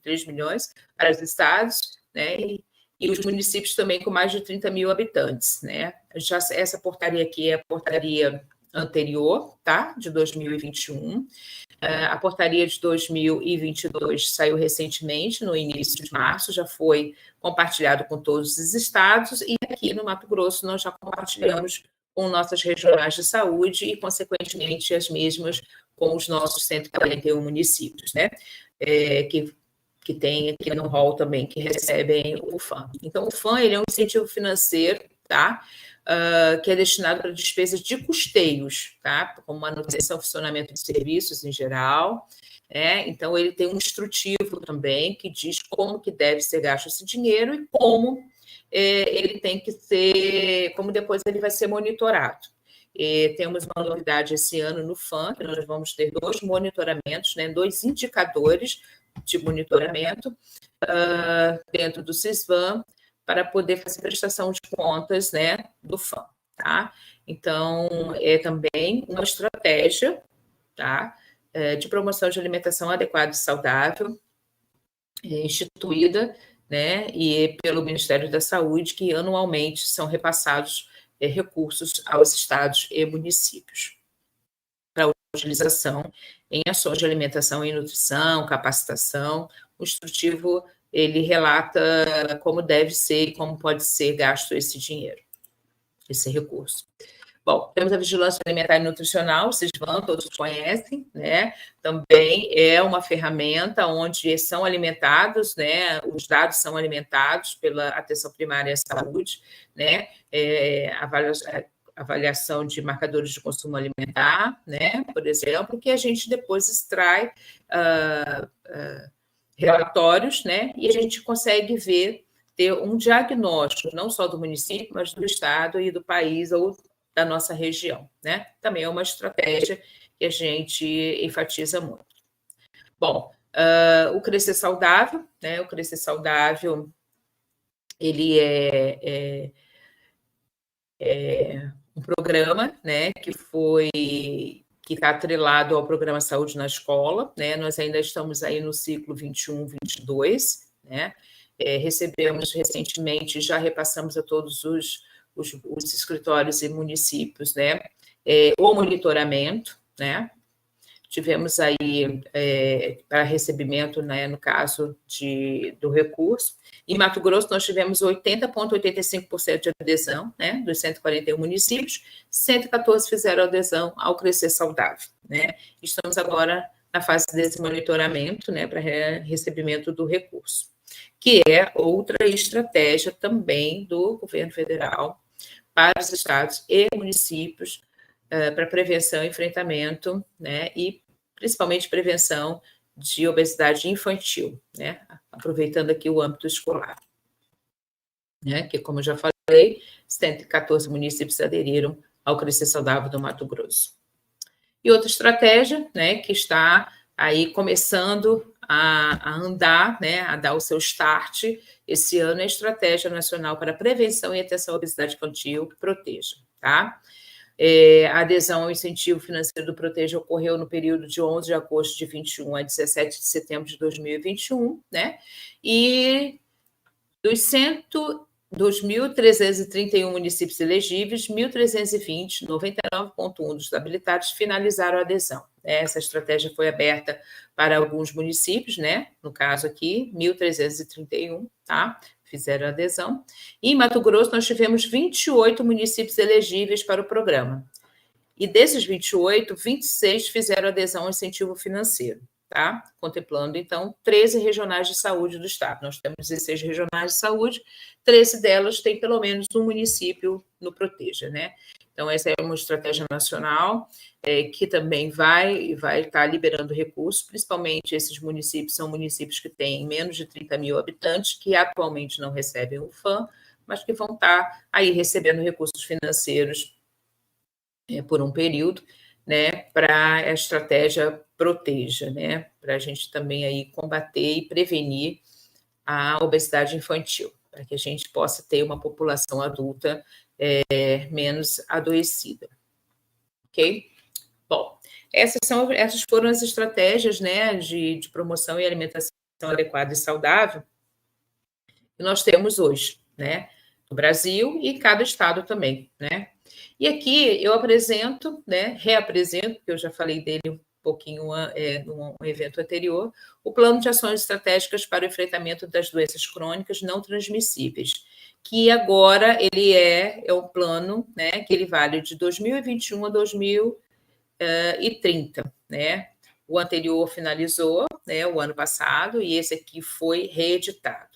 3 milhões para os estados, né? E os municípios também com mais de 30 mil habitantes, né? Já essa portaria aqui é a portaria anterior, tá? De 2021. A portaria de 2022 saiu recentemente, no início de março, já foi compartilhado com todos os estados, e aqui no Mato Grosso nós já compartilhamos com nossas regionais de saúde e, consequentemente, as mesmas com os nossos 141 municípios, né? Que tem aqui no rol também, que recebem o FAM. Então, o FAM ele é um incentivo financeiro, tá? Que é destinado para despesas de custeios, tá? Como manutenção e funcionamento de serviços em geral. Então, ele tem um instrutivo também que diz como que deve ser gasto esse dinheiro e como ele tem que ser, como depois ele vai ser monitorado. Temos uma novidade esse ano no FAM, que nós vamos ter 2 monitoramentos, né, 2 indicadores de monitoramento dentro do SISVAM para poder fazer prestação de contas, né, do FAM, tá? Então, é também uma estratégia, tá, de promoção de alimentação adequada e saudável, instituída, né, e pelo Ministério da Saúde, que anualmente são repassados recursos aos estados e municípios para utilização em ações de alimentação e nutrição, capacitação. O instrutivo, ele relata como deve ser e como pode ser gasto esse dinheiro, esse recurso. Bom, temos a vigilância alimentar e nutricional, vocês todos conhecem, né? Também é uma ferramenta onde são alimentados, né? Os dados são alimentados pela atenção primária à saúde, né? Avaliação de marcadores de consumo alimentar, né? Por exemplo, que a gente depois extrai relatórios, né? E a gente consegue ter um diagnóstico, não só do município, mas do estado e do país ou da nossa região, né? Também é uma estratégia que a gente enfatiza muito. Bom, o Crescer Saudável, né? O Crescer Saudável, ele é um programa, né? Que está atrelado ao Programa Saúde na Escola, né? Nós ainda estamos aí no ciclo 21-22, né? Recebemos recentemente, já repassamos a todos os escritórios e municípios, né? O monitoramento, né? Tivemos aí para recebimento, né, no caso do recurso. Em Mato Grosso, nós tivemos 80,85% de adesão, né, dos 141 municípios, 114 fizeram adesão ao Crescer Saudável, né? Estamos agora na fase desse monitoramento, né, para recebimento do recurso, que é outra estratégia também do governo federal para os estados e municípios para prevenção e enfrentamento, né, e principalmente prevenção de obesidade infantil, né, aproveitando aqui o âmbito escolar, né, que, como eu já falei, 114 municípios aderiram ao Crescer Saudável do Mato Grosso. E outra estratégia, né, que está aí começando a andar, né, a dar o seu start esse ano, é a Estratégia Nacional para a Prevenção e Atenção à Obesidade Infantil, Proteja, tá? A adesão ao incentivo financeiro do Proteja ocorreu no período de 11 de agosto de 21 a 17 de setembro de 2021, né? E dos 2.331 municípios elegíveis, 1.320, 99,1% dos habilitados finalizaram a adesão. Essa estratégia foi aberta para alguns municípios, né? No caso aqui, 1.331, tá? Fizeram a adesão. E em Mato Grosso, nós tivemos 28 municípios elegíveis para o programa. E desses 28, 26 fizeram adesão ao incentivo financeiro, tá? Contemplando, então, 13 regionais de saúde do estado. Nós temos 16 regionais de saúde, 13 delas têm pelo menos um município no Proteja, né? Então, essa é uma estratégia nacional que também vai estar liberando recursos, principalmente esses municípios são municípios que têm menos de 30 mil habitantes, que atualmente não recebem o FAM, mas que vão estar aí recebendo recursos financeiros por um período, né, para a estratégia Proteja, né, para a gente também aí combater e prevenir a obesidade infantil, para que a gente possa ter uma população adulta menos adoecida, ok? Bom, essas foram as estratégias, né, de promoção e alimentação adequada e saudável. que nós temos hoje, né? No Brasil e cada estado também, né? E aqui eu apresento, né, reapresento, porque eu já falei dele um pouquinho num evento anterior, o Plano de Ações Estratégicas para o Enfrentamento das Doenças Crônicas Não Transmissíveis, que agora ele é um plano, né, que ele vale de 2021 a 2030, né? O anterior finalizou, né, o ano passado, e esse aqui foi reeditado.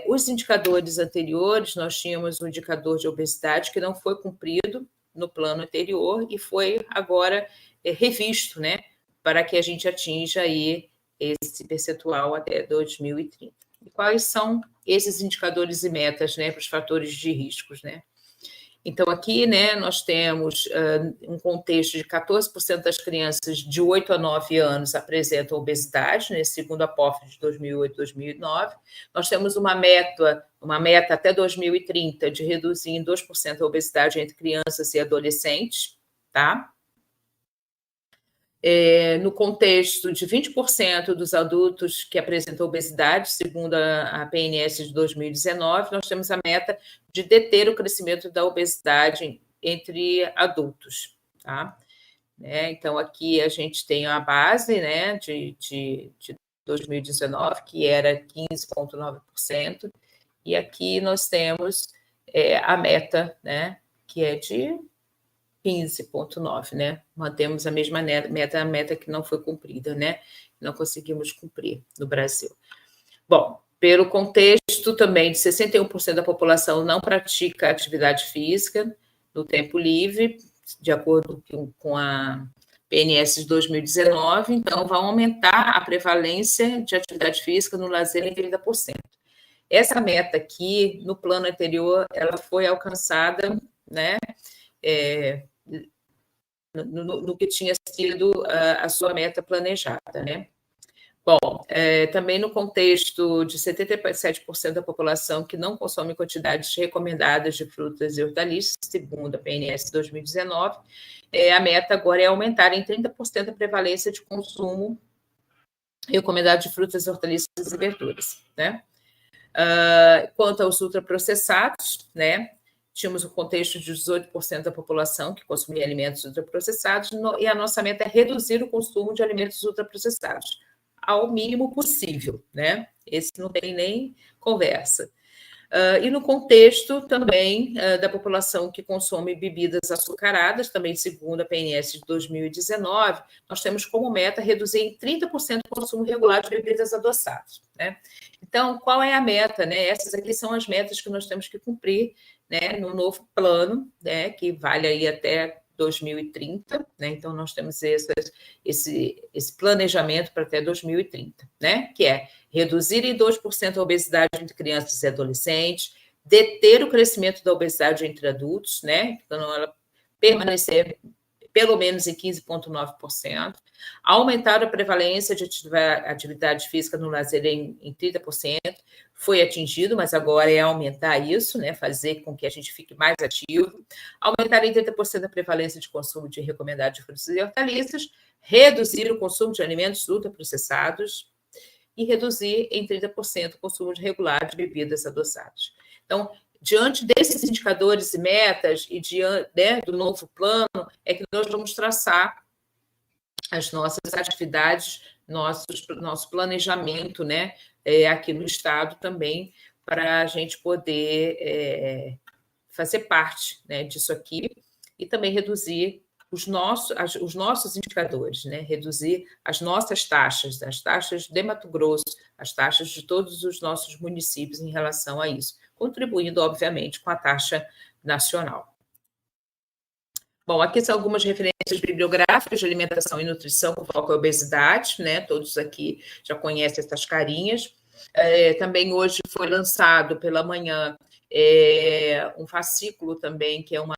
Os indicadores anteriores, nós tínhamos um indicador de obesidade que não foi cumprido no plano anterior e foi agora revisto, né, para que a gente atinja aí esse percentual até 2030. E quais são esses indicadores e metas, né, para os fatores de riscos, né? Então, aqui, né, nós temos um contexto de 14% das crianças de 8 a 9 anos apresentam obesidade, né, segundo a POF de 2008 e 2009. Nós temos uma meta até 2030 de reduzir em 2% a obesidade entre crianças e adolescentes, tá? No contexto de 20% dos adultos que apresentam obesidade, segundo a PNS de 2019, nós temos a meta de deter o crescimento da obesidade entre adultos. Tá? Então, aqui a gente tem a base, né, de 2019, que era 15,9%, e aqui nós temos a meta, né, que é de 15,9, né? Mantemos a mesma meta, a meta que não foi cumprida, né? Não conseguimos cumprir no Brasil. Bom, pelo contexto também de 61% da população não pratica atividade física no tempo livre, de acordo com a PNS de 2019, então vão aumentar a prevalência de atividade física no lazer em 30%. Essa meta aqui, no plano anterior, ela foi alcançada, né? No que tinha sido a sua meta planejada, né? Bom, também no contexto de 77% da população que não consome quantidades recomendadas de frutas e hortaliças, segundo a PNS 2019, a meta agora é aumentar em 30% a prevalência de consumo recomendado de frutas, hortaliças e verduras, né? Quanto aos ultraprocessados, né? Tínhamos o contexto de 18% da população que consumia alimentos ultraprocessados, e a nossa meta é reduzir o consumo de alimentos ultraprocessados ao mínimo possível, né? Esse não tem nem conversa. E no contexto também da população que consome bebidas açucaradas, também segundo a PNS de 2019, nós temos como meta reduzir em 30% o consumo regular de bebidas adoçadas, né? Então, qual é a meta, né? Essas aqui são as metas que nós temos que cumprir, né, no novo plano, né, que vale aí até 2030, né? Então, nós temos esse planejamento para até 2030, né? Que é reduzir em 2% a obesidade entre crianças e adolescentes, deter o crescimento da obesidade entre adultos, né? Então, ela permanecer pelo menos em 15,9%, aumentar a prevalência de atividade física no lazer em 30%, foi atingido, mas agora é aumentar isso, né? Fazer com que a gente fique mais ativo, aumentar em 30% a prevalência de consumo de recomendado de frutas e hortaliças, reduzir o consumo de alimentos ultraprocessados e reduzir em 30% o consumo de regular de bebidas adoçadas. Então, diante desses indicadores e metas e diante, né, do novo plano, é que nós vamos traçar as nossas atividades, nosso planejamento, né, aqui no Estado também, para a gente poder fazer parte, né, disso aqui e também reduzir os nossos indicadores, né, reduzir as nossas taxas, as taxas de Mato Grosso, as taxas de todos os nossos municípios em relação a isso, contribuindo, obviamente, com a taxa nacional. Bom, aqui são algumas referências bibliográficas de alimentação e nutrição com foco em obesidade, né? Todos aqui já conhecem essas carinhas. Também hoje foi lançado pela manhã um fascículo também, que é um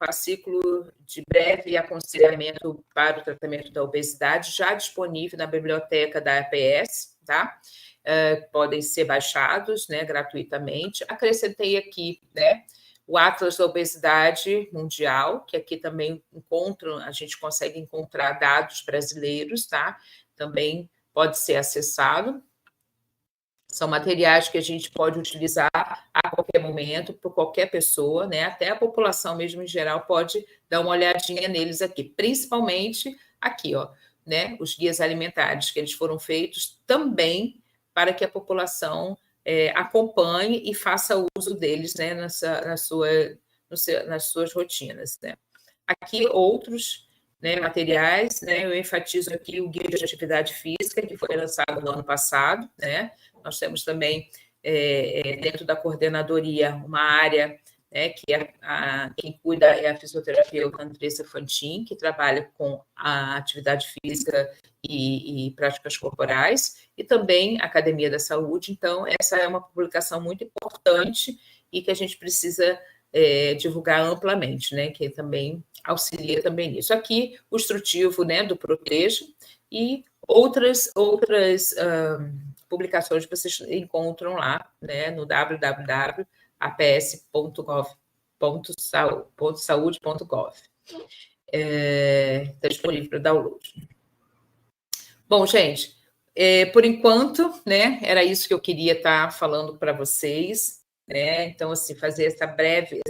fascículo de breve aconselhamento para o tratamento da obesidade, já disponível na biblioteca da APS, tá? Podem ser baixados, né, gratuitamente. Acrescentei aqui, né, o Atlas da Obesidade Mundial, que aqui também a gente consegue encontrar dados brasileiros, tá? Também pode ser acessado. São materiais que a gente pode utilizar a qualquer momento, por qualquer pessoa, né? Até a população mesmo em geral pode dar uma olhadinha neles aqui, principalmente aqui, ó, né? Os guias alimentares, que eles foram feitos também para que a população acompanhe e faça uso deles, né? Nas suas rotinas, né? Aqui outros, né, materiais, né? Eu enfatizo aqui o Guia de Atividade Física, que foi lançado no ano passado, né? Nós temos também, dentro da coordenadoria, uma área, né, que quem cuida é a fisioterapeuta Andressa Fantin, que trabalha com a atividade física e práticas corporais, e também a Academia da Saúde. Então, essa é uma publicação muito importante e que a gente precisa divulgar amplamente, né, que também auxilia também nisso. Aqui, o instrutivo, né, do Proteja e outras publicações que vocês encontram lá, né, no www.aps.saude.gov. Está disponível para download. Bom, gente, por enquanto, né, era isso que eu queria estar falando para vocês. Né? Então, assim, fazer essa breve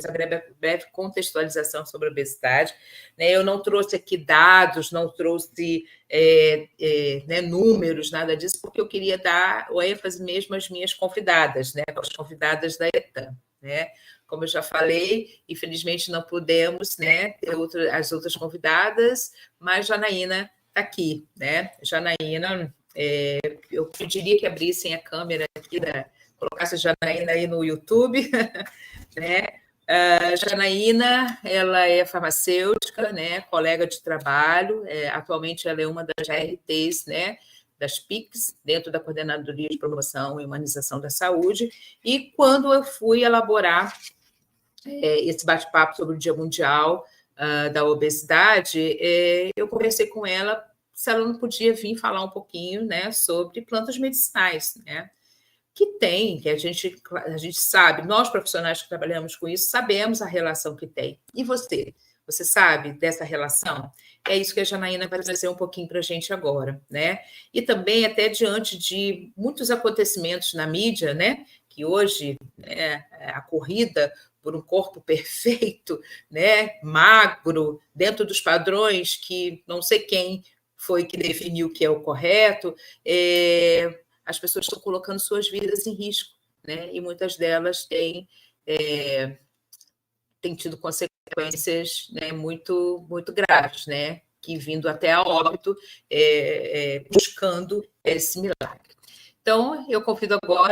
contextualização sobre a obesidade. Né? Eu não trouxe aqui dados, não trouxe né, números, nada disso, porque eu queria dar o ênfase mesmo às minhas convidadas, né? Às convidadas da ETAM. Né? Como eu já falei, infelizmente não pudemos, né, ter as outras convidadas, mas Janaína está aqui. Né? Janaína, eu pediria que abrissem a câmera aqui colocasse a Janaína aí no YouTube, né? A Janaína, ela é farmacêutica, né? Colega de trabalho, atualmente ela é uma das ARTs, né? Das PICs, dentro da Coordenadoria de Promoção e Humanização da Saúde, e quando eu fui elaborar esse bate-papo sobre o Dia Mundial da Obesidade, eu conversei com ela se ela não podia vir falar um pouquinho, né, sobre plantas medicinais, né? Que a gente sabe, nós profissionais que trabalhamos com isso, sabemos a relação que tem. E você? Você sabe dessa relação? É isso que a Janaína vai trazer um pouquinho para a gente agora, né? E também, até diante de muitos acontecimentos na mídia, né? Que hoje, né, a corrida por um corpo perfeito, né, magro, dentro dos padrões que não sei quem foi que definiu que é o correto, as pessoas estão colocando suas vidas em risco, né? E muitas delas têm tido consequências, né, muito, muito graves, né? Que vindo até a óbito, buscando esse milagre. Então, eu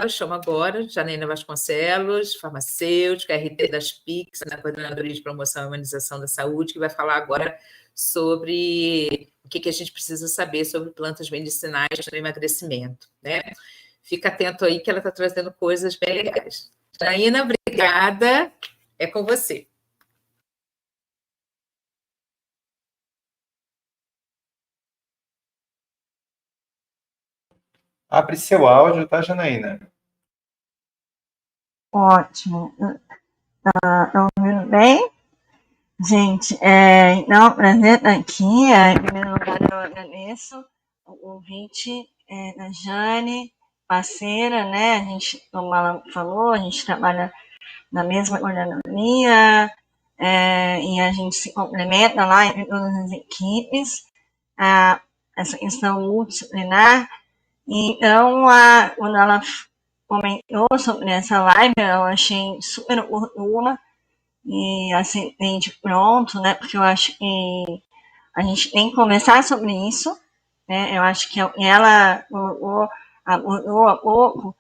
chamo agora, Janaína Vasconcelos, farmacêutica, RT das PICs, na Coordenadoria de Promoção e Humanização da Saúde, que vai falar agora sobre o que a gente precisa saber sobre plantas medicinais no emagrecimento, né? Fica atento aí que ela está trazendo coisas bem legais. Janaína, obrigada. É com você. Abre seu áudio, tá, Janaína? Ótimo. Estão ouvindo bem? Gente, então, prazer estar aqui. Em primeiro lugar, eu agradeço o convite da Jane, parceira, né? A gente, como ela falou, a gente trabalha na mesma coordenadoria e a gente se complementa lá entre todas as equipes. Essa questão multidisciplinar. Então, quando ela comentou sobre essa live, eu achei super oportuna e assim, de pronto, né? Porque eu acho que a gente tem que conversar sobre isso, né? Eu acho que ela abordou há pouco,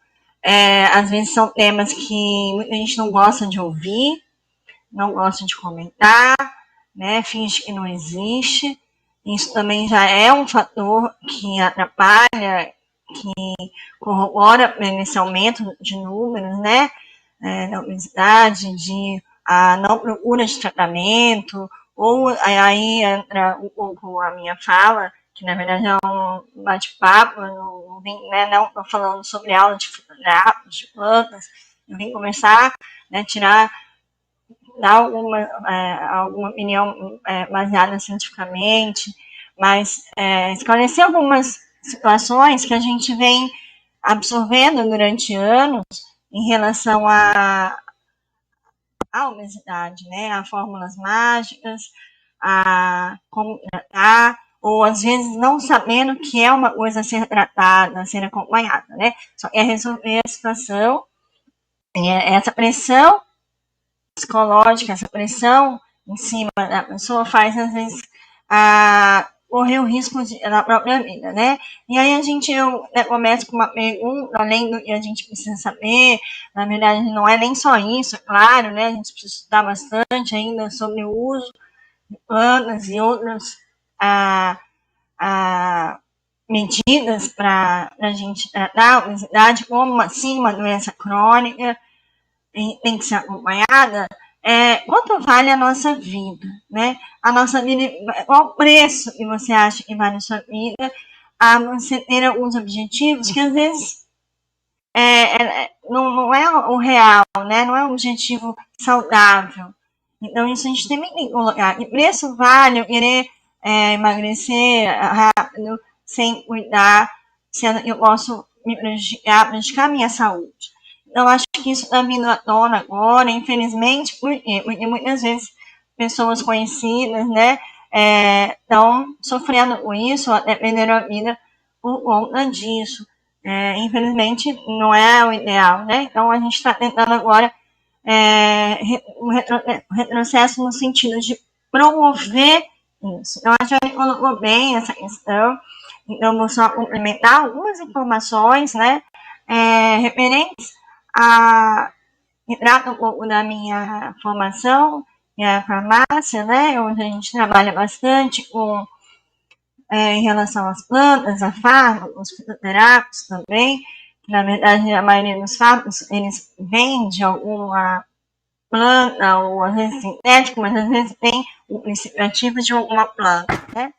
às vezes são temas que muita gente não gosta de ouvir, não gosta de comentar, né? Finge que não existe. Isso também já é um fator que atrapalha, que corrobora nesse aumento de números, né? Da obesidade, de a não procura de tratamento, ou aí entra um pouco a minha fala, que na verdade é um bate-papo, não estou falando sobre aula de plantas, eu vim conversar, né, dar alguma opinião baseada cientificamente, mas esclarecer algumas situações que a gente vem absorvendo durante anos em relação à obesidade, né? A fórmulas mágicas, a como tratar, ou às vezes não sabendo que é uma coisa a ser tratada, a ser acompanhada, né? Só quer resolver a situação, essa pressão psicológica, essa pressão em cima da pessoa faz, às vezes, correr o risco da própria vida, né? E aí eu começo com uma pergunta, além do que a gente precisa saber, na verdade não é nem só isso, é claro, né? A gente precisa estudar bastante ainda sobre o uso de plantas e outras medidas para a gente tratar a obesidade como, assim, uma doença crônica, e tem que ser acompanhada. Quanto vale a nossa vida, né? A nossa vida, qual o preço que você acha que vale a sua vida, a você ter alguns objetivos que às vezes não é o real, né? Não é um objetivo saudável. Então isso a gente tem que colocar. Que preço vale eu querer emagrecer rápido, sem cuidar, sendo que eu posso me prejudicar a minha saúde. Então, acho que isso está vindo à tona agora, infelizmente, porque muitas vezes pessoas conhecidas, né, estão sofrendo com isso, ou até perderam a vida por conta disso. Infelizmente, não é o ideal, né? Então, a gente está tentando agora um retrocesso no sentido de promover isso. Então, a gente colocou bem essa questão. Então, vou só complementar algumas informações, né, referentes que trata um pouco da minha formação, que é a farmácia, né, onde a gente trabalha bastante em relação às plantas, a fármacos, fitoterápicos também. Na verdade, a maioria dos fármacos, eles vêm de alguma planta, ou às vezes sintético, mas às vezes tem o princípio ativo de alguma planta, né.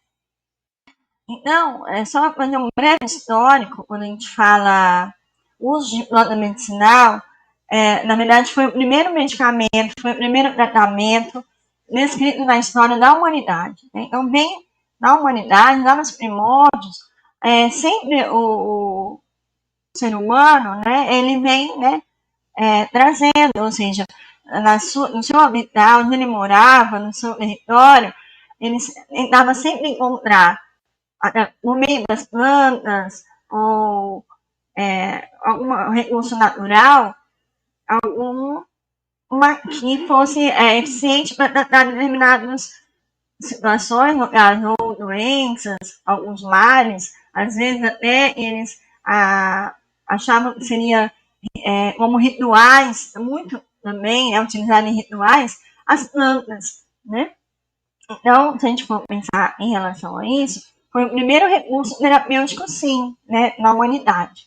Então, é só fazer um breve histórico, quando a gente fala uso de planta medicinal, na verdade foi o primeiro medicamento, foi o primeiro tratamento descrito na história da humanidade, né? Então, bem na humanidade, lá nos primórdios, sempre o ser humano, né, ele vem, né, trazendo, ou seja, no seu habitat, onde ele morava, no seu território, ele tentava sempre encontrar, no meio das plantas, ou algum recurso natural, uma que fosse eficiente para tratar determinadas situações, no caso, ou doenças, alguns males, às vezes até eles achavam que seria como rituais, muito também é utilizado em rituais, as plantas, né? Então, se a gente for pensar em relação a isso, foi o primeiro recurso terapêutico, sim, né, na humanidade.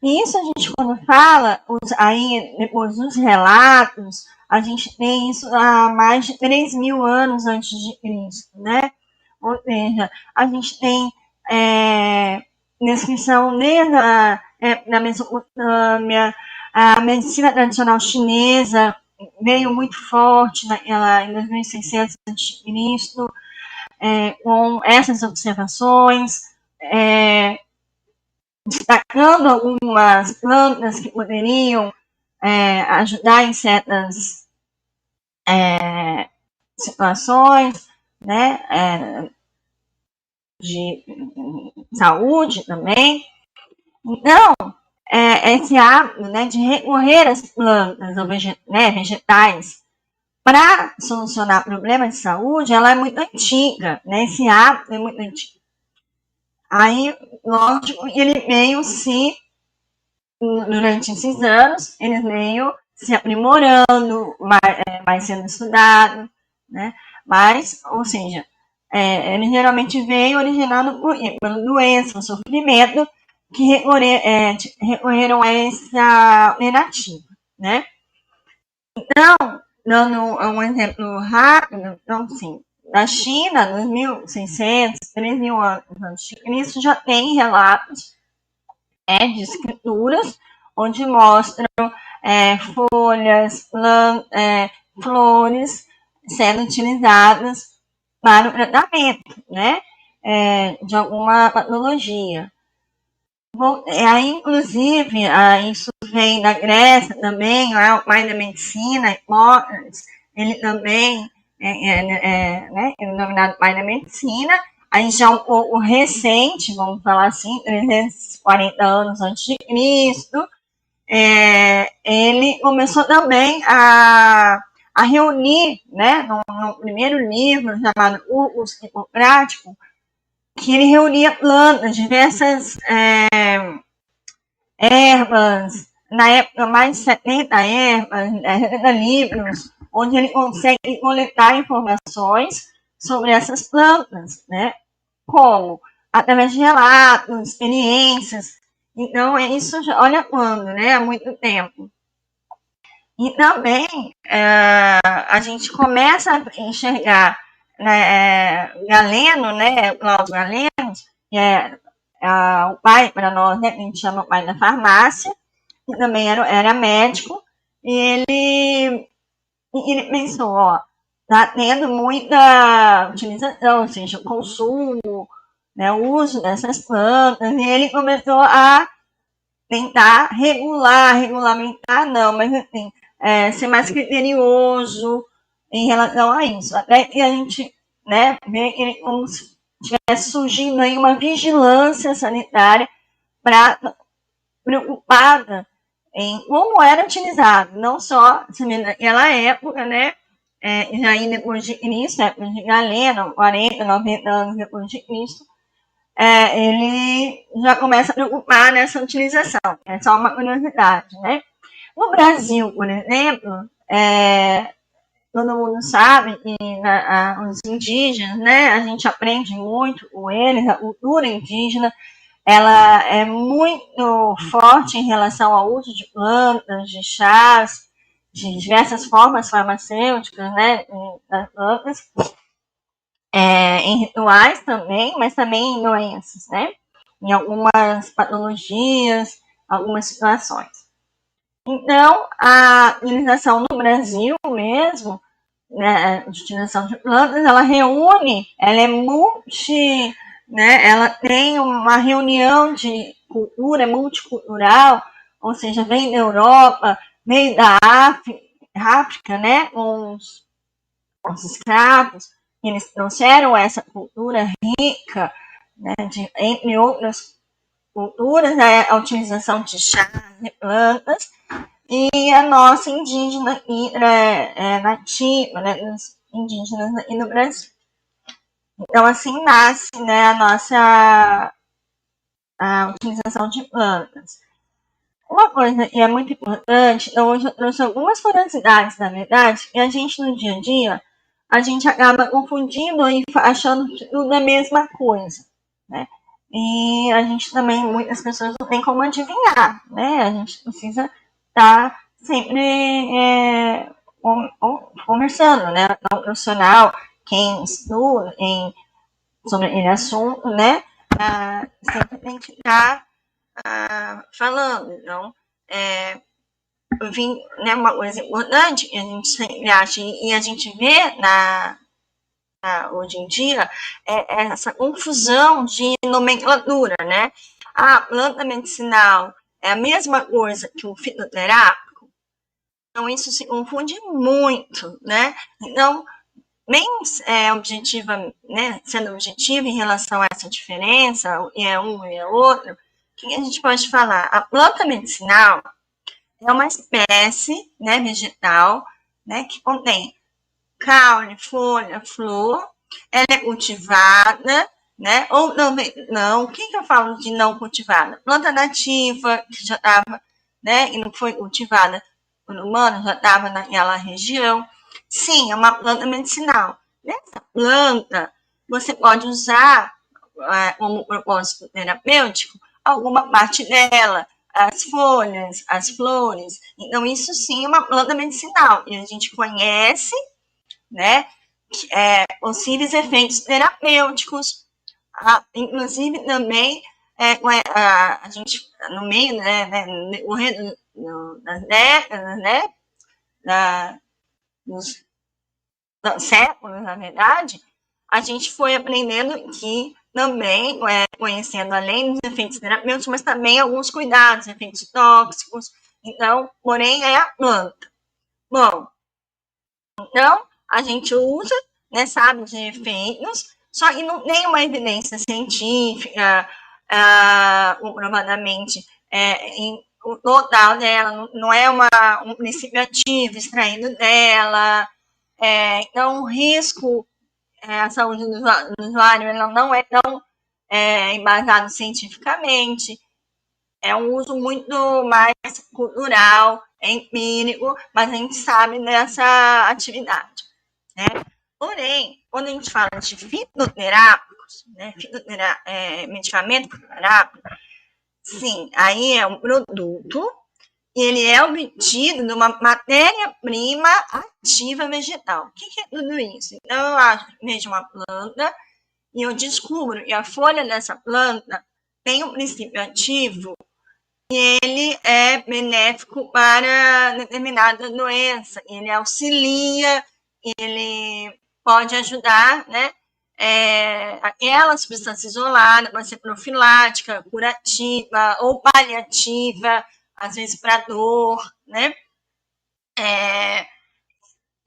E isso a gente, quando fala, aí depois dos relatos, a gente tem isso há mais de 3.000 anos antes de Cristo, né? Ou seja, a gente tem descrição desde da Mesopotâmia, a medicina tradicional chinesa veio muito forte em 2600 a.C., com essas observações, destacando algumas plantas que poderiam ajudar em certas situações, né, de saúde também. Então, esse hábito, né, de recorrer às plantas ou vegetais para solucionar problemas de saúde, ela é muito antiga, né? Esse hábito é muito antigo. Aí, lógico, ele veio durante esses anos, ele veio se aprimorando, mais sendo estudado, né? Mas, ou seja, ele geralmente veio originado por doença, sofrimento, que recorreram a essa alternativa, né? Então, dando um exemplo rápido, então, sim, na China, nos 1.600, 3.000 anos antes de Cristo, já tem relatos de escrituras onde mostram folhas, flores sendo utilizadas para o tratamento, né, de alguma patologia. Aí, inclusive, isso vem da Grécia também, lá o pai da medicina, Hipócrates, ele também né, é denominado pai da medicina. Aí já um pouco recente, vamos falar assim, 340 anos antes de Cristo, ele começou também a reunir, né, no primeiro livro chamado O Hipocrático, que ele reunia plantas, diversas ervas, na época mais de 70 ervas, 70 livros, onde ele consegue coletar informações sobre essas plantas, né? Como? Através de relatos, experiências. Então, isso, olha quando, né? Há muito tempo. E também a gente começa a enxergar Galeno, né? Cláudio Galeno, que é o pai para nós, né? A gente chama o pai da farmácia, que também era médico, e ele pensou, ó, tá tendo muita utilização, ou seja, o consumo, né, o uso dessas plantas, e ele começou a tentar regulamentar não, mas assim, ser mais criterioso em relação a isso. Até que a gente, né, vê que ele como se estivesse surgindo aí uma vigilância sanitária preocupada em como era utilizado, não só naquela época, né, já aí depois de Cristo, época de Galeno, 40, 90 anos depois de Cristo, ele já começa a preocupar nessa utilização. É só uma curiosidade, né? No Brasil, por exemplo, todo mundo sabe que os indígenas, né, a gente aprende muito com eles, a cultura indígena, ela é muito forte em relação ao uso de plantas, de chás, de diversas formas farmacêuticas, né, das plantas, em rituais também, mas também em doenças, né, em algumas patologias, algumas situações. Então, a utilização no Brasil mesmo, né, a utilização de plantas, ela reúne, ela é né, ela tem uma reunião de cultura multicultural, ou seja, vem da Europa, vem da África, né, com os escravos, eles trouxeram essa cultura rica, né, entre outras culturas, né, a utilização de chás, de plantas, e a nossa indígena aqui, nativa, né, dos indígenas aqui no Brasil. Então, assim nasce, né, a utilização de plantas. Uma coisa que é muito importante, hoje eu trouxe algumas curiosidades, na verdade, que a gente no dia a dia, a gente acaba confundindo e achando tudo a mesma coisa, né? E a gente também, muitas pessoas não tem como adivinhar, né? A gente precisa estar sempre conversando, né? O profissional, quem estuda sobre aquele assunto, né? Sempre tem que estar falando. Então, eu vim, né, uma coisa importante que a gente sempre acha e a gente vê hoje em dia é essa confusão de nomenclatura, né? A planta medicinal é a mesma coisa que o fitoterápico, então isso se confunde muito, né? Então, nem objetiva, né, sendo objetiva em relação a essa diferença, e é um e é outro, o que a gente pode falar? A planta medicinal é uma espécie, né, vegetal, né, que contém caule, folha, flor, ela é cultivada, né, ou não, o que eu falo de não cultivada? Planta nativa, que já estava, né, e não foi cultivada por humano, já estava naquela região. Sim, é uma planta medicinal. Nessa planta, você pode usar como propósito terapêutico alguma parte dela, as folhas, as flores. Então, isso sim é uma planta medicinal. E a gente conhece, né, possíveis efeitos terapêuticos. Inclusive, também, a gente, no meio, né, das décadas, né, dos séculos, na verdade, a gente foi aprendendo que também conhecendo além dos efeitos terapêuticos, mas também alguns cuidados, efeitos tóxicos. Então, porém, é a planta. Bom, então, a gente usa, né, sabe de efeitos, só que não tem uma evidência científica, comprovadamente, o total dela, não é um princípio ativo extraído dela, então o risco à saúde do usuário ela não é tão embasado cientificamente, é um uso muito mais cultural, empírico, mas a gente sabe dessa atividade, né? Porém, quando a gente fala de fitoterápicos, né, medicamento fitoterápico, sim, aí é um produto e ele é obtido de uma matéria-prima ativa vegetal. O que é tudo isso? Então, eu vejo uma planta e eu descubro que a folha dessa planta tem um princípio ativo e ele é benéfico para determinada doença. Ele auxilia, ele pode ajudar, né? Aquela substância isolada pode ser profilática, curativa ou paliativa, às vezes para dor, né?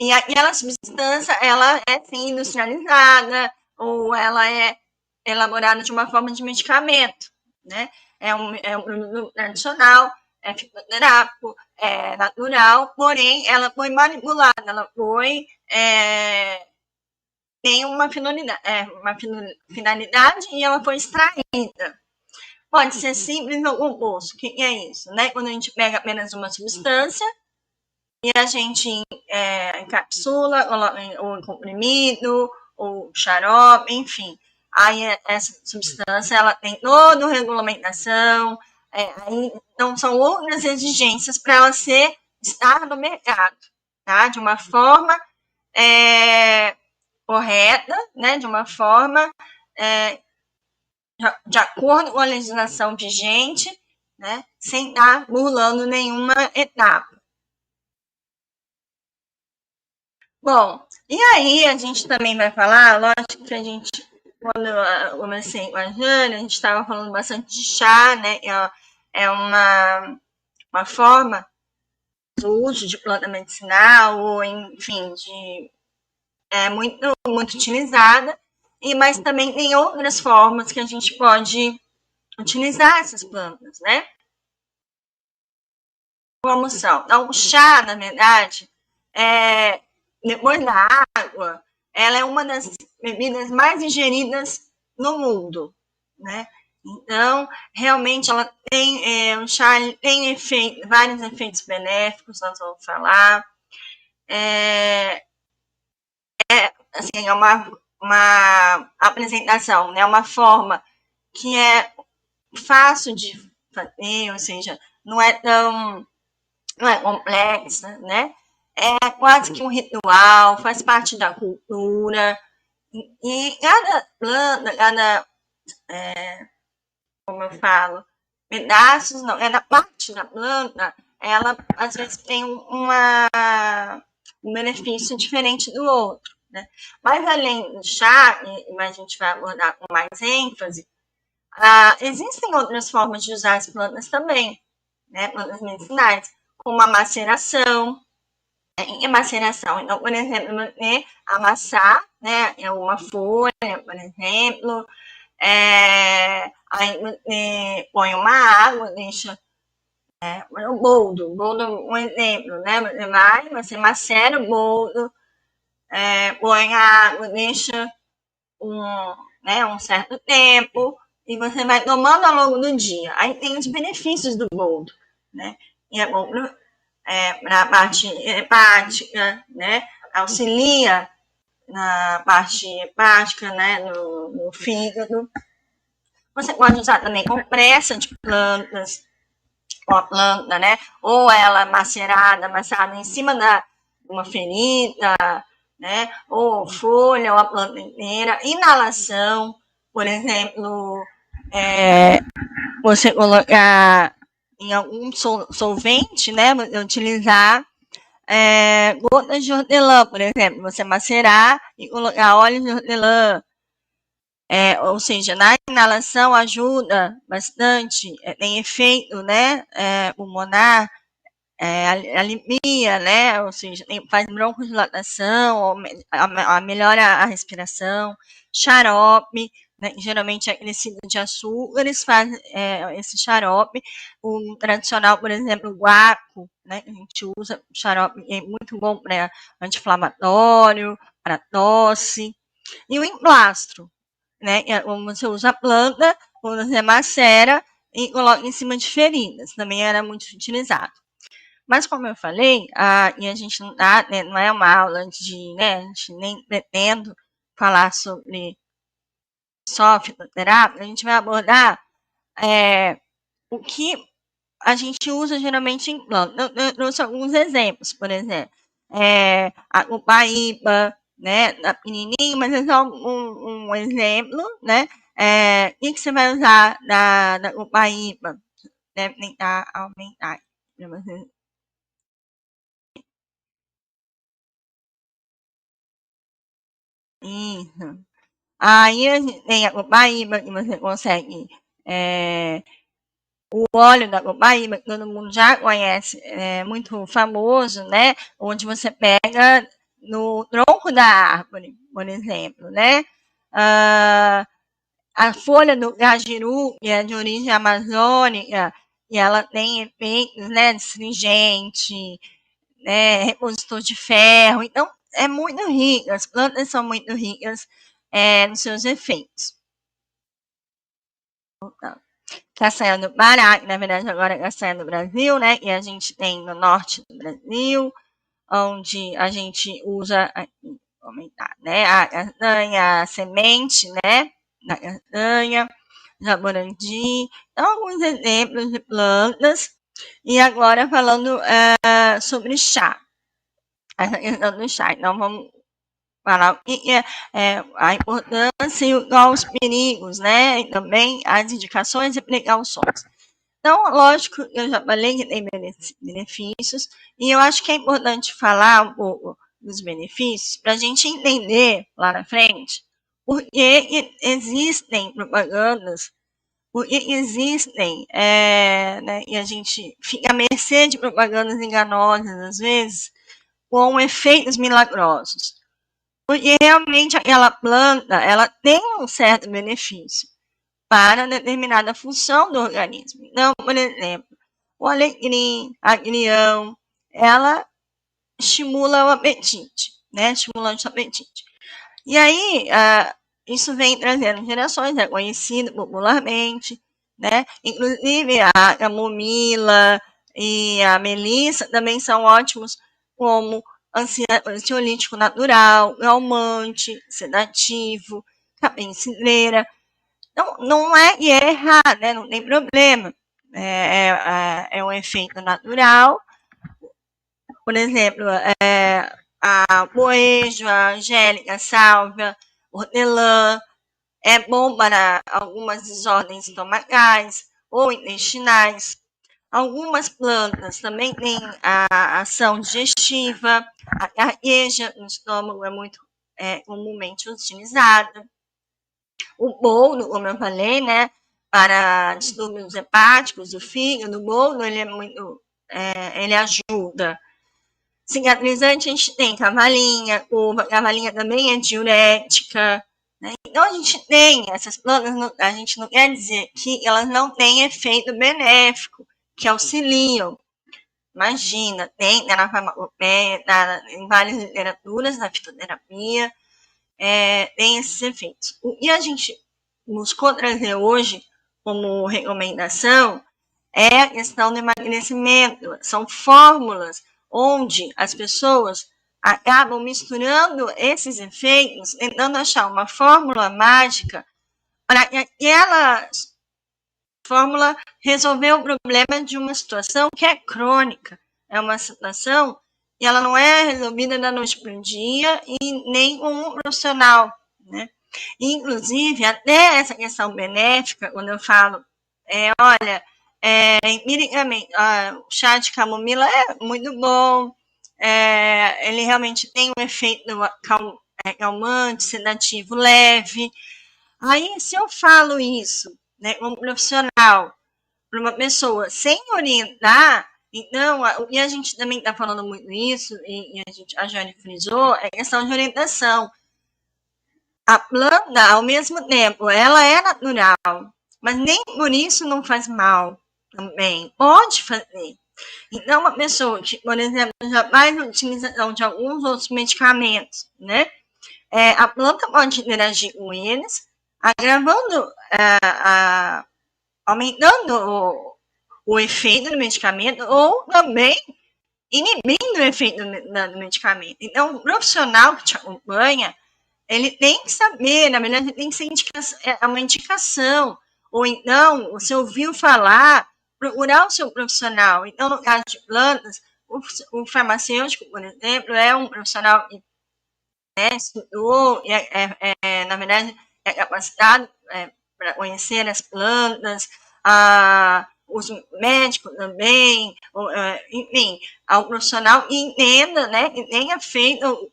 E aquela substância, ela é sim industrializada ou ela é elaborada de uma forma de medicamento, né? É um produto tradicional, é fitoterápico, é natural, porém ela foi manipulada, ela foi tem uma finalidade e ela foi extraída. Pode ser simples ou composto. O que é isso? Né? Quando a gente pega apenas uma substância e a gente encapsula, ou em comprimido, ou xarope, enfim. Aí essa substância ela tem toda a regulamentação, aí, então são outras exigências para ela estar no mercado, tá? De uma forma correta, né? De uma forma de acordo com a legislação vigente, né? Sem estar burlando nenhuma etapa. Bom, e aí a gente também vai falar, lógico que a gente, quando eu comecei com a Jane, a gente estava falando bastante de chá, né? É uma forma do uso de planta medicinal, ou enfim, muito, muito utilizada, mas também tem outras formas que a gente pode utilizar essas plantas, né? Como são? Então, o chá, na verdade, depois da água, ela é uma das bebidas mais ingeridas no mundo, né? Então, realmente, ela tem, o chá tem vários efeitos benéficos, nós vamos falar. Assim, é uma apresentação, né? Uma forma que é fácil de fazer, ou seja, não é complexa, né? É quase que um ritual, faz parte da cultura, e cada planta, como eu falo, pedaços, não, da parte da planta, ela às vezes tem um benefício diferente do outro, né? Mas além do chá, e a gente vai abordar com mais ênfase, existem outras formas de usar as plantas também, né? Plantas medicinais, como a maceração. Então, por exemplo, você amassar, né, uma folha, por exemplo, aí você põe uma água, deixa o boldo, um exemplo, né? Você macera o boldo, põe a água, deixa um certo tempo, e você vai tomando ao longo do dia. Aí tem os benefícios do boldo, né? E é bom para a parte hepática, né? Auxilia na parte hepática, né? No fígado. Você pode usar também compressa de plantas, uma planta, né? Ou ela amassada em cima de uma ferida, né? Ou folha, ou a planta inteira. Inalação, por exemplo, você colocar em algum solvente, né? Utilizar gotas de hortelã, por exemplo. Você macerar e colocar óleo de hortelã. ou seja, na inalação ajuda bastante, tem efeito, né, pulmonar, alivia, né, ou seja, faz broncodilatação, melhora a respiração, xarope, né, geralmente aquele cidro de açúcar, eles fazem esse xarope, o tradicional, por exemplo, o guaco, né, a gente usa xarope, é muito bom para anti-inflamatório, para tosse, e o emplastro, né, você usa a planta, você macera e coloca em cima de feridas, também era muito utilizado. Mas como eu falei, e a gente não, né, não é uma aula de, né, a gente nem pretendo falar sobre só fitoterapia, a gente vai abordar o que a gente usa geralmente em planta. Eu trouxe alguns exemplos, por exemplo, a upaíba, né, da pequenininho, mas é só um exemplo, né, o que você vai usar da upaíba? Deve tentar aumentar para você. Isso. Aí a gente tem a copaíba, que você consegue. O óleo da copaíba, que todo mundo já conhece, é muito famoso, né? Onde você pega no tronco da árvore, por exemplo, né? A folha do gajiru, que é de origem amazônica, e ela tem efeitos, né, astringente, né, repositor de ferro. Então, é muito rica, as plantas são muito ricas nos seus efeitos. Castanha do Pará, que na verdade agora é castanha do Brasil, né? E a gente tem no norte do Brasil, onde a gente usa, aumentar, né? A castanha, a semente, né? Da castanha, jaborandi. Então, alguns exemplos de plantas. E agora falando sobre chá. Essa questão do chá. Então, vamos falar o que é a importância e os perigos, né? E também as indicações e precauções. Então, lógico, eu já falei que tem benefícios, e eu acho que é importante falar um pouco dos benefícios para a gente entender lá na frente por que existem propagandas, por que existem, né, e a gente fica à mercê de propagandas enganosas, às vezes, com efeitos milagrosos. Porque realmente aquela planta, ela tem um certo benefício para determinada função do organismo. Então, por exemplo, o alecrim, agrião, ela estimula o apetite, né? Estimulante do apetite. E aí, isso vem trazendo gerações, é conhecido popularmente, né? Inclusive a camomila e a melissa também são ótimos como ansiolítico natural, calmante, sedativo, cabeceira. Não, não é e é errado, né? Não tem problema. É um efeito natural. Por exemplo, a moejo, a angélica, a sálvia, hortelã, é bom para algumas desordens estomacais ou intestinais. Algumas plantas também têm a ação digestiva, a carqueja no estômago é muito comumente utilizada. O boldo, como eu falei, né, para distúrbios hepáticos do fígado, o boldo, ele é muito, ele ajuda. Cicatrizante, a gente tem cavalinha, uva, cavalinha também é diurética, né? Então, a gente tem essas plantas, a gente não quer dizer que elas não têm efeito benéfico, que auxiliam. Imagina, tem na farmacopeia, em várias literaturas, na fitoterapia, tem esses efeitos. O que a gente buscou trazer hoje como recomendação é a questão do emagrecimento. São fórmulas onde as pessoas acabam misturando esses efeitos, tentando achar uma fórmula mágica para que aquela fórmula resolver o problema de uma situação que é crônica. É uma situação e ela não é resolvida da noite para o dia e nem com um profissional, né? Inclusive, até essa questão benéfica, quando eu falo, olha, empiricamente, o chá de camomila é muito bom, ele realmente tem um efeito calmante, sedativo leve, Aí, se eu falo isso, né, como profissional, para uma pessoa sem orientar, então, e a gente também está falando muito isso, e a Jane frisou, é questão de orientação. A planta, ao mesmo tempo, ela é natural, mas nem por isso não faz mal também. Pode fazer. Então, uma pessoa que, por exemplo, já faz a utilização de alguns outros medicamentos, né? A planta pode interagir com eles, agravando, aumentando o efeito do medicamento ou também inibindo o efeito do medicamento. Então, o profissional que te acompanha, ele tem que saber, na verdade, tem que ser uma indicação. Ou então, você ouviu falar, procurar o seu profissional. Então, no caso de plantas, o farmacêutico, por exemplo, é um profissional que estudou, na verdade, é capacitado para conhecer as plantas, os médicos também, enfim, ao profissional que entenda, né, que tenha feito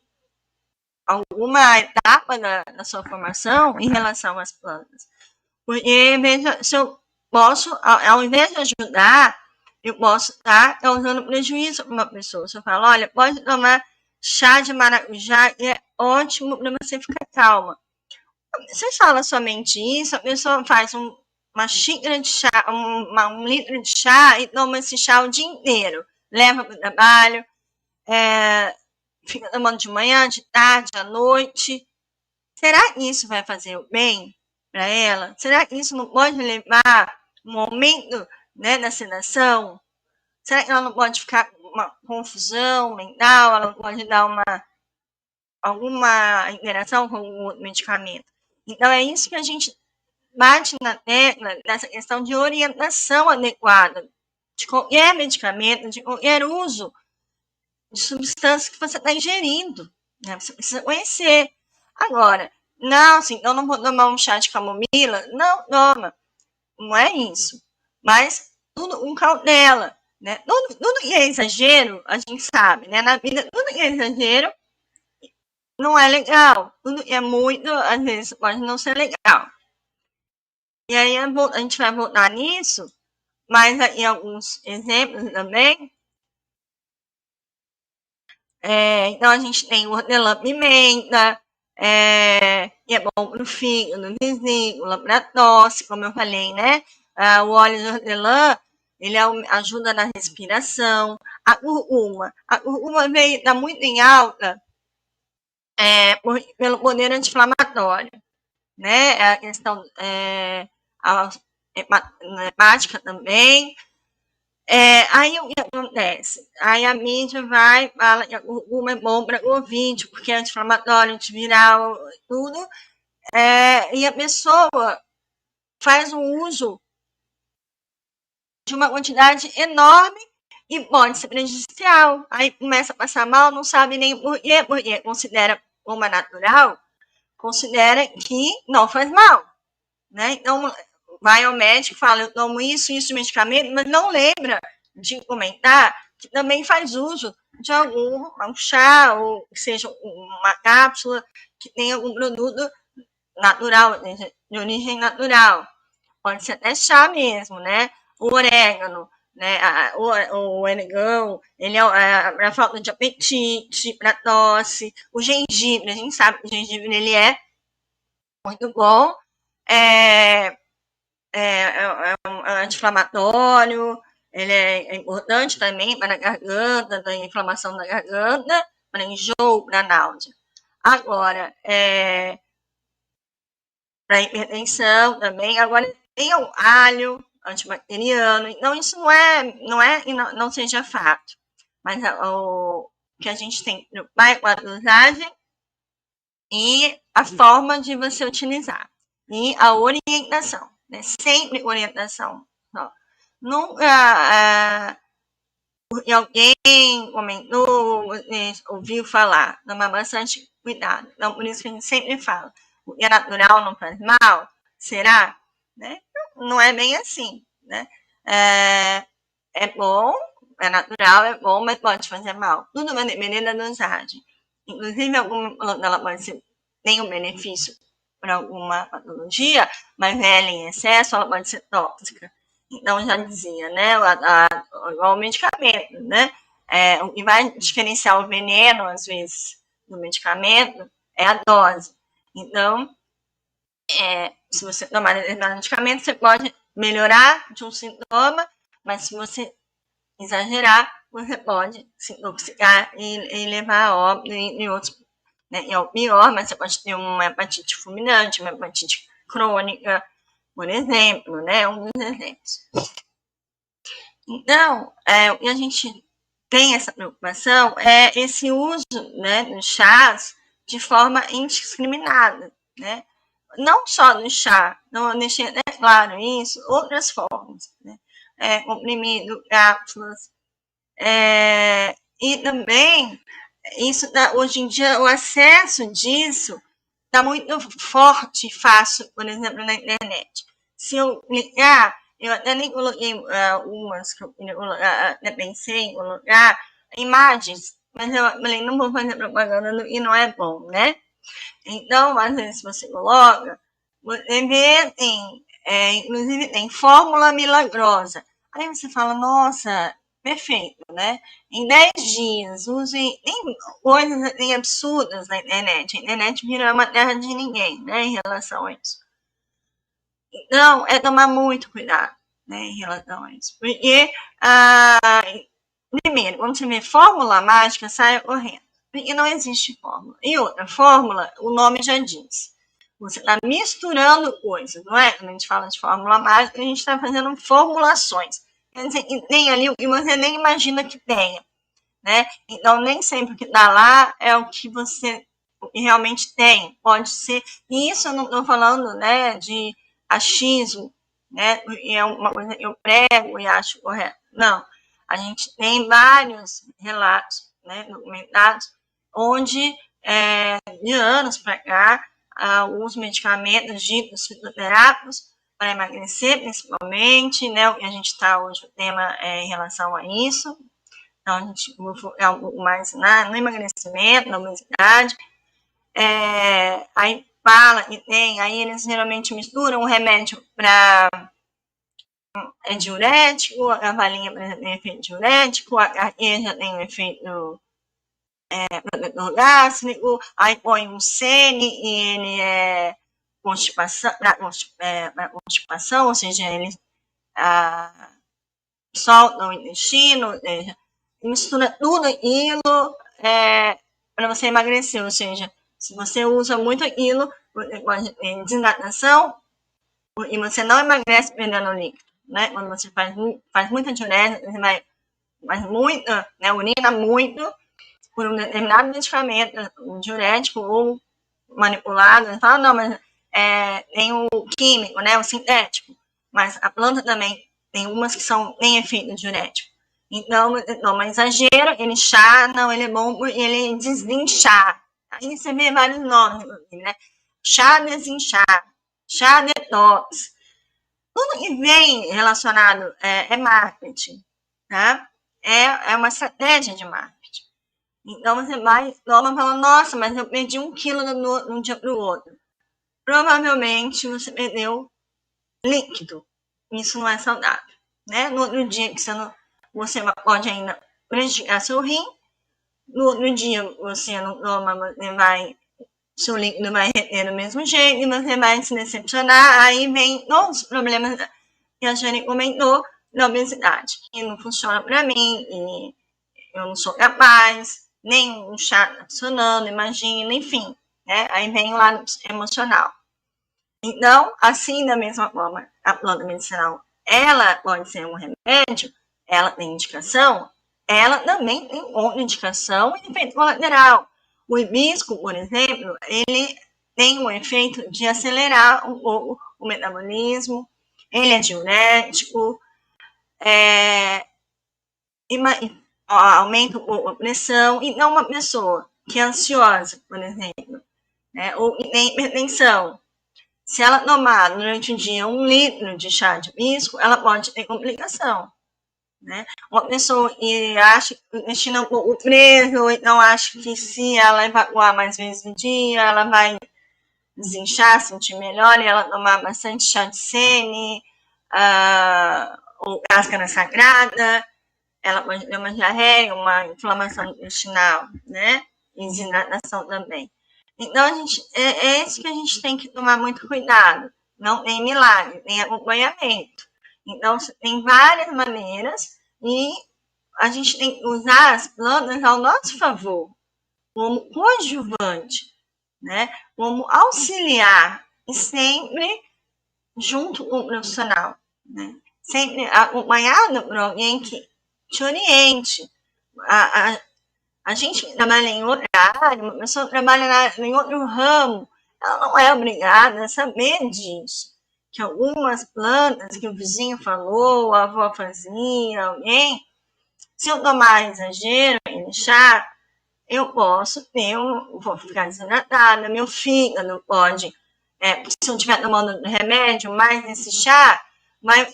alguma etapa da sua formação em relação às plantas. Porque, veja, se eu posso, ao invés de ajudar, eu posso estar causando prejuízo para uma pessoa. Se eu falo, olha, pode tomar chá de maracujá, e é ótimo para você ficar calma. Você fala somente isso, a pessoa faz uma xícara de chá, um litro de chá e toma esse chá o dia inteiro. Leva para o trabalho, fica tomando de manhã, de tarde, à noite. Será que isso vai fazer o bem para ela? Será que isso não pode levar um aumento, né, da sedação? Será que ela não pode ficar com uma confusão mental? Ela não pode dar alguma interação com o medicamento? Então, é isso que a gente bate na tecla dessa questão de orientação adequada de qualquer medicamento, de qualquer uso de substância que você está ingerindo. Né? Você precisa conhecer. Agora, não, assim, eu não vou tomar um chá de camomila. Não, toma. Não é isso. Mas tudo com cautela. Né? Tudo que é exagero, a gente sabe, né? Na vida, tudo que é exagero não é legal. Tudo que é muito, às vezes, pode não ser legal. E aí a gente vai voltar nisso, mas em alguns exemplos também. Então, a gente tem o hortelã-pimenta, que é bom para o fígado, vesícula, para tosse, como eu falei, né? O óleo de hortelã, ele ajuda na respiração. A curcuma veio, está muito em alta pelo poder anti-inflamatório, né? A questão hepática também. Aí o que acontece? Aí a mídia vai, fala que a curcuma é bom para Covid, porque é anti-inflamatório, antiviral, tudo. E a pessoa faz um uso de uma quantidade enorme e pode ser prejudicial. Aí começa a passar mal, não sabe nem por quê, porque considera como natural, considera que não faz mal. Né? Então, vai ao médico e fala, eu tomo isso, medicamento, mas não lembra de comentar que também faz uso de um chá, ou que seja uma cápsula, que tenha algum produto natural, de origem natural. Pode ser até chá mesmo, né? O orégano, né? O orégano, ele é para falta de apetite, para tosse. O gengibre, a gente sabe que o gengibre ele é muito bom. É um anti-inflamatório, ele é importante também para a garganta, para a inflamação da garganta, para enjoo, para náusea. Agora, para hipertensão também. Agora, tem o alho antibacteriano. Então, isso não seja fato. Mas o que a gente tem que preocupar com a dosagem e a forma de você utilizar. E a orientação. Né? Sempre orientação. Nunca porque alguém comentou, ouviu falar, tomar bastante cuidado. Então, por isso que a gente sempre fala, o que é natural não faz mal? Será? Né? Não é bem assim. Né? É bom, é natural, é bom, mas pode fazer mal. Tudo vai depender da dosagem. Inclusive, alguma ela pode ter um benefício por alguma patologia, mas ela em excesso, ela pode ser tóxica. Então, já dizia, né, igual o medicamento, né, o que vai diferenciar o veneno, às vezes, do medicamento, é a dose. Então, se você tomar determinado medicamento, você pode melhorar de um sintoma, mas se você exagerar, você pode se intoxicar e levar a óbito em outros, né, é o pior, mas você pode ter uma hepatite fulminante, uma hepatite crônica, por exemplo, né, um dos exemplos. Então, o que a gente tem essa preocupação é esse uso, né, dos chás de forma indiscriminada, né? Não só no chá, não deixei claro isso, outras formas, né? Comprimido, cápsulas, e também isso hoje em dia o acesso disso está muito forte e fácil, por exemplo, na internet. Se eu ligar, eu até nem coloquei umas que eu pensei em colocar, imagens, mas eu falei, não vou fazer propaganda e não é bom, né? Então, às vezes você coloca, você vê, inclusive tem fórmula milagrosa. Aí você fala, nossa, perfeito, né? Em 10 dias, use coisas assim, absurdas na internet. A internet vira uma terra de ninguém, né, em relação a isso. Então, é tomar muito cuidado, né, em relação a isso. Porque, primeiro, quando você vê fórmula mágica, saia correndo. Porque não existe fórmula. E outra, fórmula, o nome já diz. Você está misturando coisas, não é? Quando a gente fala de fórmula mágica, a gente está fazendo formulações. Quer dizer, tem ali o que você nem imagina que tenha, né? Então, nem sempre o que está lá é o que você realmente tem. Pode ser. E isso eu não estou falando, né, de achismo, né? É uma coisa que eu prego e acho correto. Não. A gente tem vários relatos, né, documentados, onde, de anos para cá, os medicamentos ditos fitoterápicos para emagrecer, principalmente, né, a gente está hoje, o tema em relação a isso, então a gente é um pouco mais no emagrecimento, na obesidade, aí fala que tem, aí eles geralmente misturam o remédio para diurético, a valinha, por exemplo, tem efeito diurético, a carqueja tem um efeito protetor gástrico, aí põe um sene e ele é constipação, ou seja, ele solta o intestino, ou seja, mistura tudo aquilo para você emagrecer, ou seja, se você usa muito aquilo, você pode ter desidratação e você não emagrece perdendo líquido, né? Quando você faz muita diurese, você faz muita, né, urina muito por um determinado medicamento, um diurético ou manipulado, você fala, não, mas tem o químico, né, o sintético, mas a planta também tem umas que tem efeito diurético. Então, toma exagero, ele incha, não, ele é bom porque ele desinchar. Aí você vê vários nomes, né? Chá desinchar, chá detox. Tudo que vem relacionado é marketing, tá? É uma estratégia de marketing. Então, você vai, toma e fala, nossa, mas eu perdi 1 quilo de um dia para o outro. Provavelmente, você perdeu líquido. Isso não é saudável, né? No outro dia que você pode ainda prejudicar seu rim, no outro dia você não toma, seu líquido vai reter do mesmo jeito, e você vai se decepcionar, aí vem todos os problemas que a Jane comentou da obesidade, que não funciona para mim, e eu não sou capaz, nem um chá tá funcionando, imagina, enfim, né? Aí vem o lado emocional. Então, assim, da mesma forma, a planta medicinal, ela pode ser um remédio, ela tem indicação, ela também tem outra indicação e efeito colateral. O hibisco, por exemplo, ele tem um efeito de acelerar um pouco o metabolismo, ele é diurético, aumenta a pressão. Então, uma pessoa que é ansiosa, por exemplo, né, ou tem hipertensão, se ela tomar durante o dia 1 litro de chá de hibisco, ela pode ter complicação, né? Uma pessoa que acha que o intestino é um pouco preso, ou então acha que se ela evacuar mais vezes no dia, ela vai, desinchar, sentir melhor, e ela tomar bastante chá de sene, ou cáscara sagrada, ela pode ter uma diarreia, uma inflamação intestinal, né? E desidratação também. Então, é isso que a gente tem que tomar muito cuidado. Não tem milagre, tem acompanhamento. Então, tem várias maneiras e a gente tem que usar as plantas ao nosso favor, como coadjuvante, né? Como auxiliar e sempre junto com o profissional, né? Sempre acompanhado por alguém que te oriente. A gente trabalha em outra área, uma pessoa trabalha em outro ramo, ela não é obrigada a saber disso. Que algumas plantas que o vizinho falou, a avó fazia, alguém, se eu tomar exagero e deixar, eu posso vou ficar desidratada, meu fígado pode, se eu estiver tomando remédio, mais esse chá,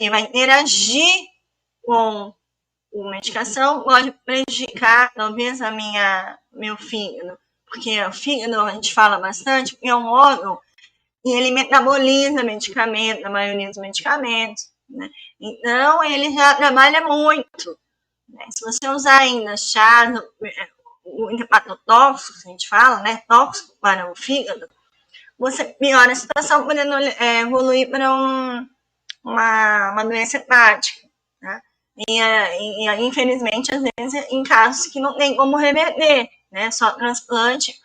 ele vai interagir com a medicação, pode prejudicar, talvez, meu fígado, porque o fígado, a gente fala bastante, é um órgão e ele metaboliza medicamento, a maioria dos medicamentos, né? Então, ele já trabalha muito, né? Se você usar ainda chá, o hepatotóxico, a gente fala, né, tóxico para o fígado, você piora a situação, podendo evoluir para uma doença hepática, tá? E infelizmente, às vezes, em casos que não tem como reverter, né, só transplante,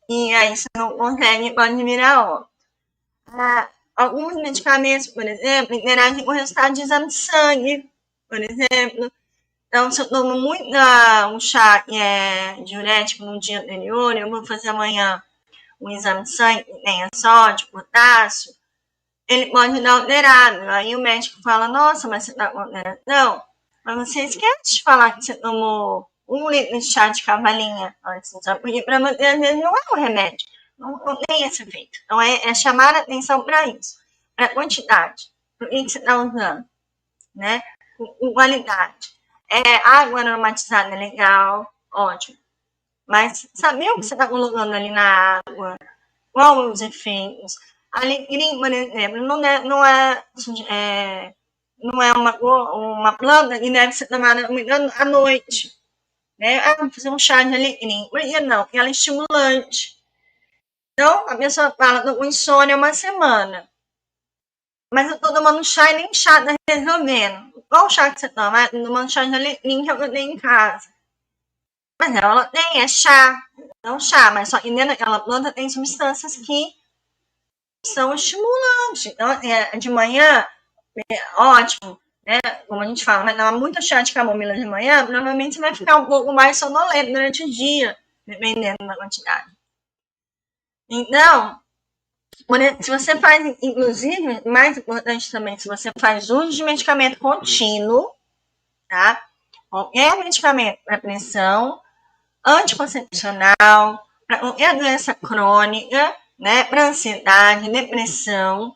e aí você não consegue, pode virar óbito. Alguns medicamentos, por exemplo, interagem com o resultado de exame de sangue, por exemplo. Então, se eu tomo muito um chá que é diurético no dia anterior, eu vou fazer amanhã um exame de sangue que tenha sódio, potássio, ele pode dar alterado. Aí o médico fala, nossa, mas você está com alteração? Mas você esquece de falar que você tomou 1 litro de chá de cavalinha antes, porque para manter, às vezes, não é um remédio. Não tem esse efeito. Então, é chamar a atenção para isso. Para a quantidade. Por que você está usando? Né? Com qualidade. Água aromatizada é legal, ótimo. Mas saber o que você está colocando ali na água, qual os efeitos. Alecrim, por exemplo, não é uma planta que deve ser tomada à noite. Né? Vou fazer um chá de alecrim. Por que não? Porque ela é estimulante. Então, a pessoa fala, estou com insônia 1 semana. Mas eu estou tomando chá e nem chá está resolvendo. Qual chá que você toma? Estou tomando chá de alecrim que eu tenho em casa. Mas ela tem, é chá. Não chá, mas só que dentro daquela planta tem substâncias que são estimulantes. Então, de manhã, ótimo, né? Como a gente fala, vai tomar muito chá de camomila de manhã, provavelmente você vai ficar um pouco mais sonolento durante o dia, dependendo da quantidade. Então, se você faz, inclusive, mais importante também, se você faz uso de medicamento contínuo, tá? Qualquer medicamento para pressão, anticoncepcional, para qualquer doença crônica, né? Para ansiedade, depressão,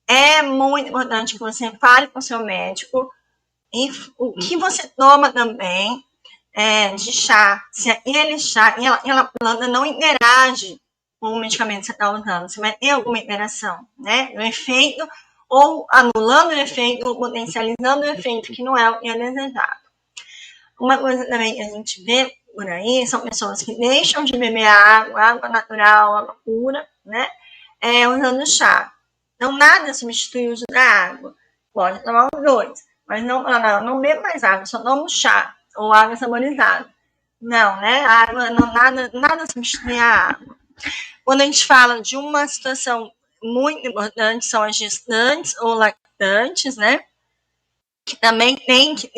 é muito importante que você fale com o seu médico e o que você toma também de chá, se aquele chá, aquela planta não interage com o medicamento que você está usando, você vai ter alguma interação, né? O efeito, ou anulando o efeito, ou potencializando o efeito, que não é o que é desejado. Uma coisa também que a gente vê por aí são pessoas que deixam de beber água natural, água pura, né? Usando chá. Então, nada substitui o uso da água. Pode tomar os dois, mas não bebo mais água, só tomo chá ou água saborizada. Não, né? Água, nada substitui a água. Quando a gente fala de uma situação muito importante, são as gestantes ou lactantes, né? Que também tem que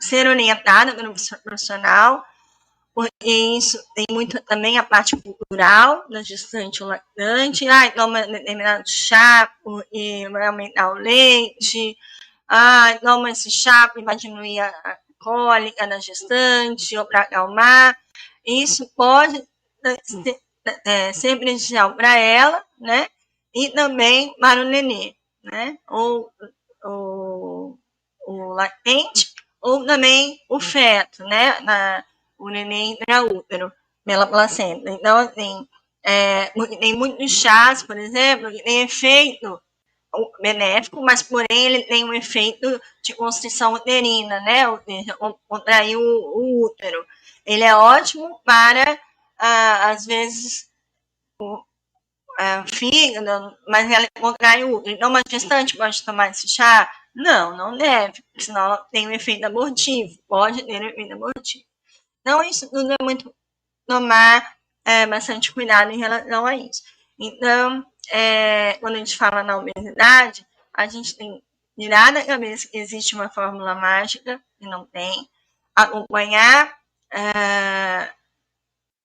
ser orientada pelo profissional, porque isso tem muito também a parte cultural da gestante ou lactante. Toma determinado chá porque vai aumentar o leite. Toma esse chá porque vai diminuir a cólica da gestante ou para acalmar. Isso pode ser prejudicial para ela, né? E também para o nenê, né? Ou o lactente, ou também o feto, né? O neném intraútero, pela placenta. Então, assim, Tem muitos chás, por exemplo, que tem efeito benéfico, mas porém ele tem um efeito de constrição uterina, né? Ou seja, contrair o útero. Ele é ótimo para, às vezes, fígado, mas ela contrai o útero. Então, uma gestante pode tomar esse chá? Não, não deve, porque senão tem um efeito abortivo, pode ter um efeito abortivo. Então, isso tudo é muito tomar bastante cuidado em relação a isso. Então, quando a gente fala na obesidade, a gente tem que tirar da cabeça que existe uma fórmula mágica, que não tem, acompanhar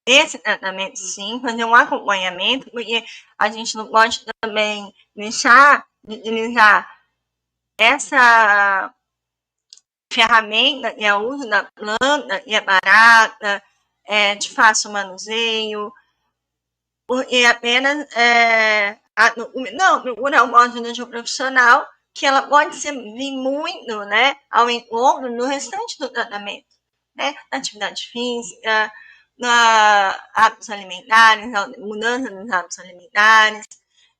esse tratamento, sim, fazer um acompanhamento, porque a gente não pode também deixar de utilizar essa ferramenta que é o uso da planta, que é barata, de fácil manuseio, porque apenas não, procurar uma ajuda de um profissional, que ela pode vir muito, né, ao encontro no restante do tratamento, né, na atividade física, hábitos alimentares, mudança dos hábitos alimentares.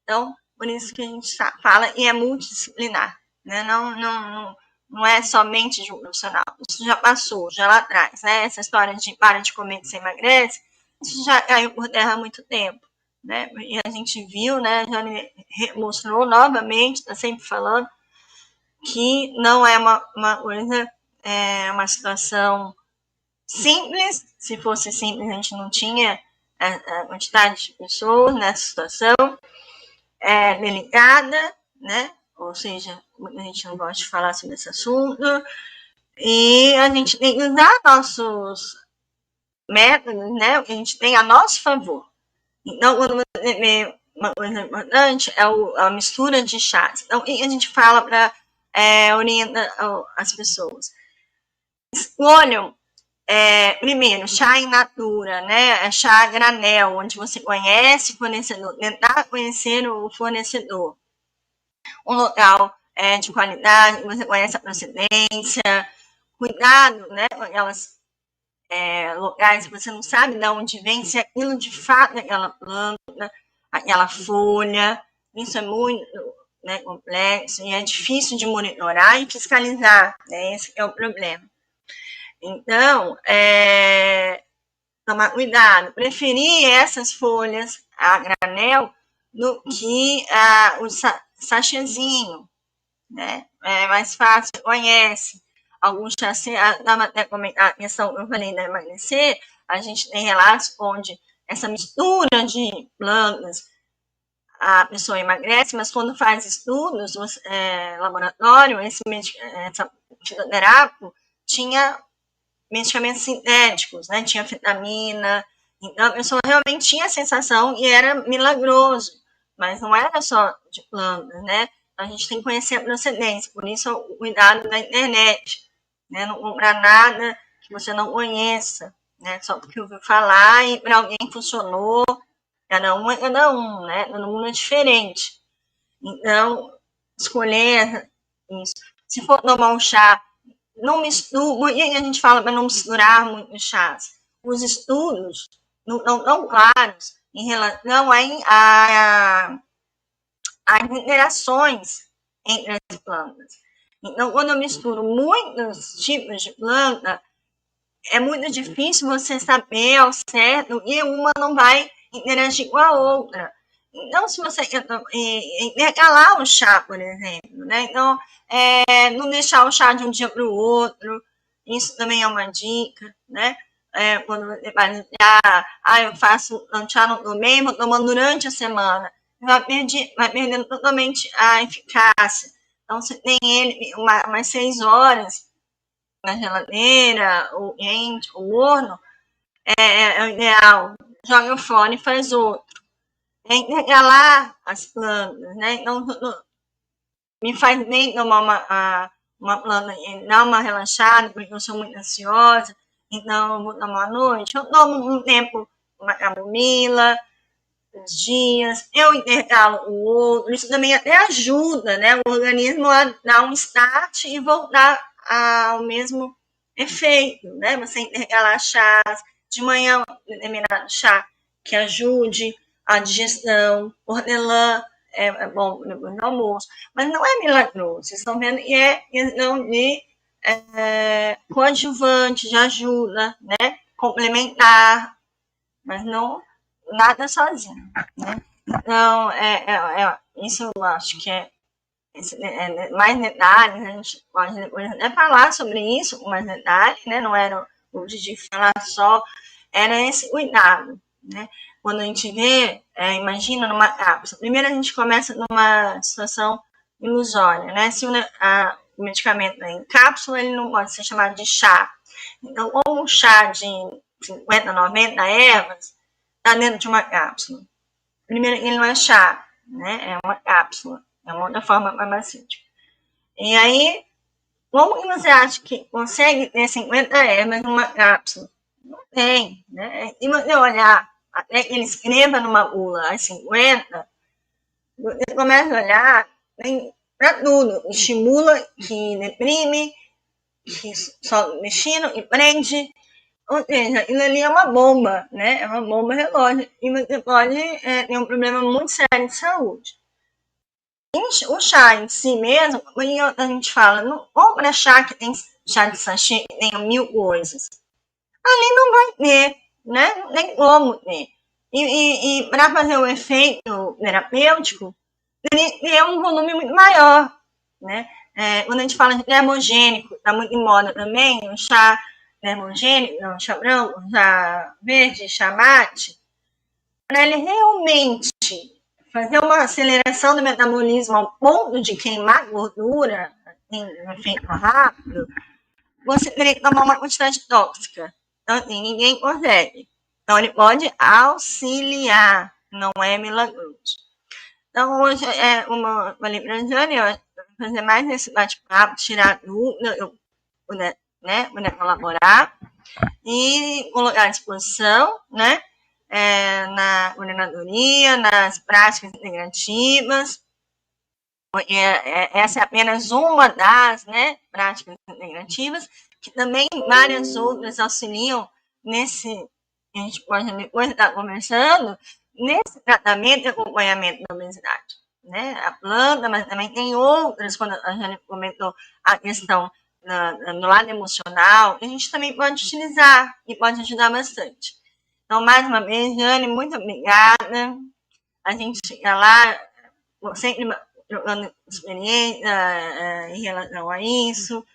Então, por isso que a gente fala e é multidisciplinar, né, não é somente de um profissional. Isso já passou, já lá atrás, né, essa história de para de comer que você emagrece, isso já caiu por terra há muito tempo, né? E a gente viu, né? Já mostrou novamente, está sempre falando que não é uma coisa, uma situação simples. Se fosse simples, a gente não tinha a quantidade de pessoas nessa situação, delicada, né? Ou seja, a gente não gosta de falar sobre esse assunto. E a gente tem que usar nossos métodos, né? A gente tem a nosso favor. Então, quando você vê uma coisa importante, é a mistura de chás. Então, o que a gente fala para orientar as pessoas? Escolham, primeiro, chá in natura, né? Chá a granel, onde você conhece o fornecedor, tentar conhecer o fornecedor. Um local de qualidade, você conhece a procedência, cuidado, né, com aquelas locais que você não sabe de onde vem, se aquilo de fato é aquela planta, aquela folha. Isso é muito, né, complexo e é difícil de monitorar e fiscalizar, né? Esse é o problema. Então, tomar cuidado, preferir essas folhas a granel do que o sachêzinho, né? É mais fácil, conhece. Alguns chás, até comentar a questão que eu falei da emagrecer, a gente tem relatos onde essa mistura de plantas, a pessoa emagrece, mas quando faz estudos, laboratório, essa fitoterápico tinha medicamentos sintéticos, né? Tinha vitamina, então a pessoa realmente tinha a sensação e era milagroso, mas não era só de plantas, né? A gente tem que conhecer a procedência, por isso o cuidado da internet, né? Não comprar nada que você não conheça, né? Só porque ouviu falar e para alguém funcionou, cada um, né? Todo mundo é diferente. Então, escolher isso. Se for tomar um chá, não mistura, e a gente fala para não misturar muitos chás. Os estudos não estão tão claros em relação às interações entre as plantas. Então, quando eu misturo muitos tipos de planta, é muito difícil você saber ao certo e uma não vai interagir com a outra. Então, se você intercalar o chá, por exemplo, né? Então, não deixar o chá de um dia para o outro, isso também é uma dica, né? Quando você vai eu faço um chá no domingo, vou tomando durante a semana, vai perdendo totalmente a eficácia. Então, você tem ele umas 6 horas na geladeira, ou quente, ou morno, é o ideal. Joga fora e faz outro. Intercalar as plantas, né? Então, me faz bem tomar uma planta, dar uma relaxada, porque eu sou muito ansiosa, então eu vou tomar à noite. Eu tomo um tempo uma camomila, uns dias, eu intercalo o outro, isso também até ajuda, né, o organismo a dar um start e voltar ao mesmo efeito, né, você intercalar chás, de manhã um determinado chá que ajude a digestão, hortelã é bom depois do almoço, mas não é milagroso, vocês estão vendo, e é questão de coadjuvante, de ajuda, né, complementar, mas não nada sozinho, né. Então, isso eu acho que é mais detalhes, a gente pode depois até falar sobre isso com mais detalhes, né, não era o de falar só, era esse cuidado, né. Quando a gente vê, imagina numa cápsula, primeiro a gente começa numa situação ilusória, né, se o medicamento é em cápsula, ele não pode ser chamado de chá. Então, como um chá de 50, 90 ervas está dentro de uma cápsula. Primeiro, ele não é chá, né, é uma cápsula, é uma outra forma farmacêutica. E aí, como que você acha que consegue ter 50 ervas numa cápsula? Não tem, né? E você olhar, até que ele escreva numa bula as 50, você começa a olhar, tem para tudo, estimula, que deprime, que solta o intestino e prende, ou seja, aquilo ali é uma bomba, né? É uma bomba relógio, e você pode ter um problema muito sério de saúde. O chá em si mesmo, a gente fala, não compra chá que tem chá de sachê que tenha 1000 coisas. Ali não vai ter, né? Não tem como ter. E para fazer o efeito terapêutico, tem um volume muito maior, né? Quando a gente fala de termogênico, está muito em moda também, o chá termogênico, não, chá branco, chá verde, chá mate, para ele realmente fazer uma aceleração do metabolismo ao ponto de queimar gordura, tem um efeito rápido, você teria que tomar uma quantidade tóxica. Então, assim, ninguém consegue. Então, ele pode auxiliar, não é milagroso. Então, hoje, como eu falei para a Jane, eu vou fazer mais esse bate-papo, tirar dúvida, eu puder colaborar e colocar à disposição, né, na coordenadoria, nas práticas integrativas, porque essa é apenas uma das, né, práticas integrativas, que também várias outras auxiliam nesse, a gente pode depois estar conversando, nesse tratamento e acompanhamento da obesidade, né, a planta, mas também tem outras, quando a gente comentou a questão no lado emocional, a gente também pode utilizar e pode ajudar bastante. Então, mais uma vez, Jane, muito obrigada. A gente fica lá, sempre trocando experiência em relação a isso.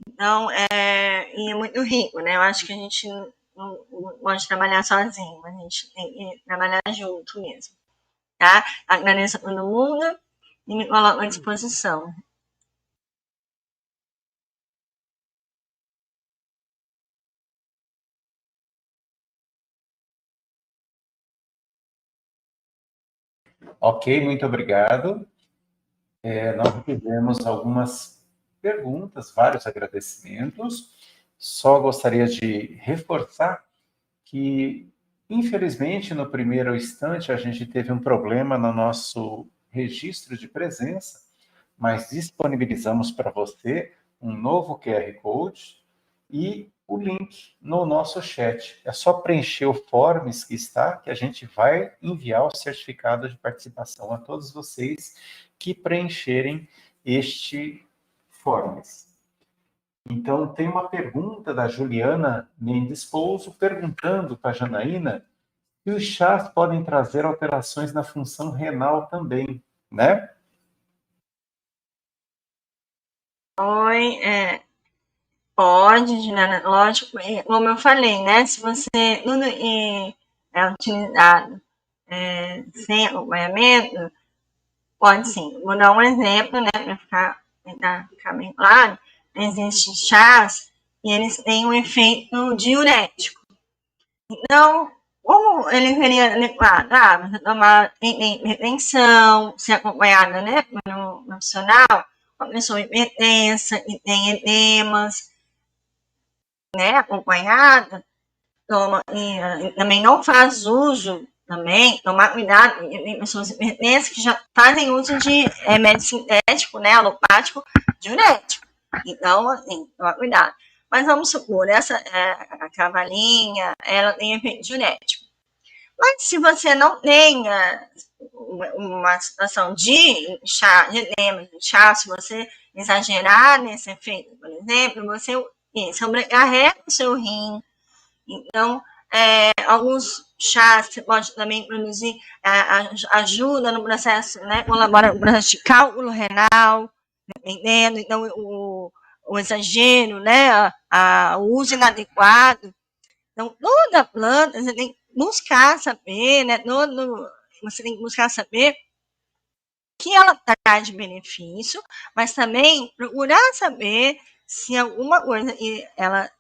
Então, e é muito rico, né? Eu acho que a gente não pode trabalhar sozinho, a gente tem que trabalhar junto mesmo. Tá? Agradeço a todo mundo e me coloco à disposição. Ok, muito obrigado. Nós tivemos algumas perguntas, vários agradecimentos. Só gostaria de reforçar que, infelizmente, no primeiro instante, a gente teve um problema no nosso registro de presença, mas disponibilizamos para você um novo QR Code e o link no nosso chat. É só preencher o forms que está, que a gente vai enviar o certificado de participação a todos vocês que preencherem este forms. Então, tem uma pergunta da Juliana Mendes Pouso, perguntando para a Janaína se os chás podem trazer alterações na função renal também, né? Oi, pode, Juliana, lógico, como eu falei, né, se você tudo é utilizado sem acompanhamento, pode sim. Vou dar um exemplo, né, para ficar bem claro. Existem chás e eles têm um efeito diurético. Então, como ele seria adequado? Você tomar hipertensão, ser acompanhada, né, por um profissional, uma pessoa hipertensa e tem edemas, né, acompanhada, toma, e também não faz uso, também, tomar cuidado, tem pessoas hipertensas que já fazem uso de remédio sintético, né, alopático, diurético. Então, assim, tomar cuidado. Mas vamos supor, essa a cavalinha, ela tem efeito diurético. Mas se você não tem uma situação de chá, de chá, se você exagerar nesse efeito, por exemplo, você sobrecarrega o seu rim. Então, alguns chás você pode também produzir, ajuda no processo, né, colabora no processo de cálculo renal, entendendo? Então, o exagero, né, o uso inadequado. Então, toda planta, você tem que buscar saber, né, você tem que buscar saber que ela traz de benefício, mas também procurar saber se alguma coisa, ela,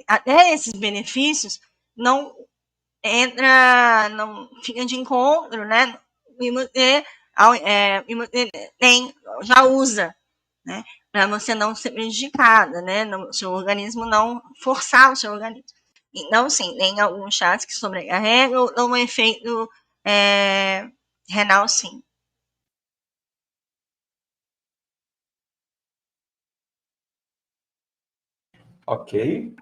até esses benefícios, não fica de encontro, né, e você já usa, né, para você não ser prejudicada, né, o seu organismo não forçar o seu organismo. Então, sim, tem alguns chás que sobrecarregam ou dão um efeito renal, sim. Ok.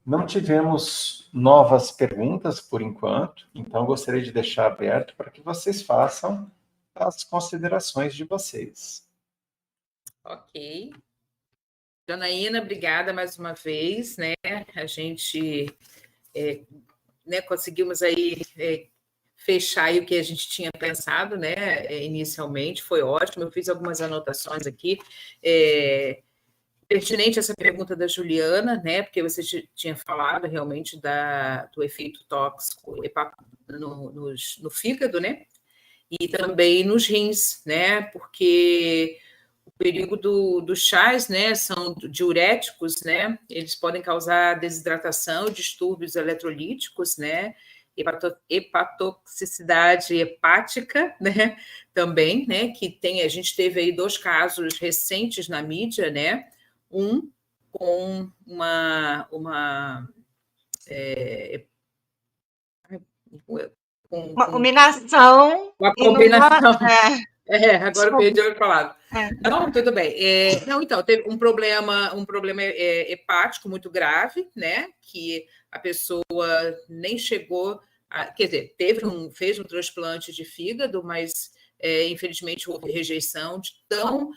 Não tivemos novas perguntas por enquanto, então gostaria de deixar aberto para que vocês façam as considerações de vocês. Ok. Janaína, obrigada mais uma vez, né? A gente né, conseguimos aí fechar aí o que a gente tinha pensado, né? Inicialmente, foi ótimo. Eu fiz algumas anotações aqui. Pertinente essa pergunta da Juliana, né? Porque você tinha falado realmente do efeito tóxico no fígado, né? E também nos rins, né? Porque o perigo dos chás, né? São diuréticos, né? Eles podem causar desidratação, distúrbios eletrolíticos, né? Hepatotoxicidade hepática, né? Também, né? Que a gente teve aí 2 casos recentes na mídia, né? Um com uma combinação. Uma combinação. Agora eu perdi o falado. Não, tudo bem. Não, então, teve um problema hepático muito grave, né? Que a pessoa nem chegou quer dizer, fez um transplante de fígado, mas infelizmente houve rejeição de tão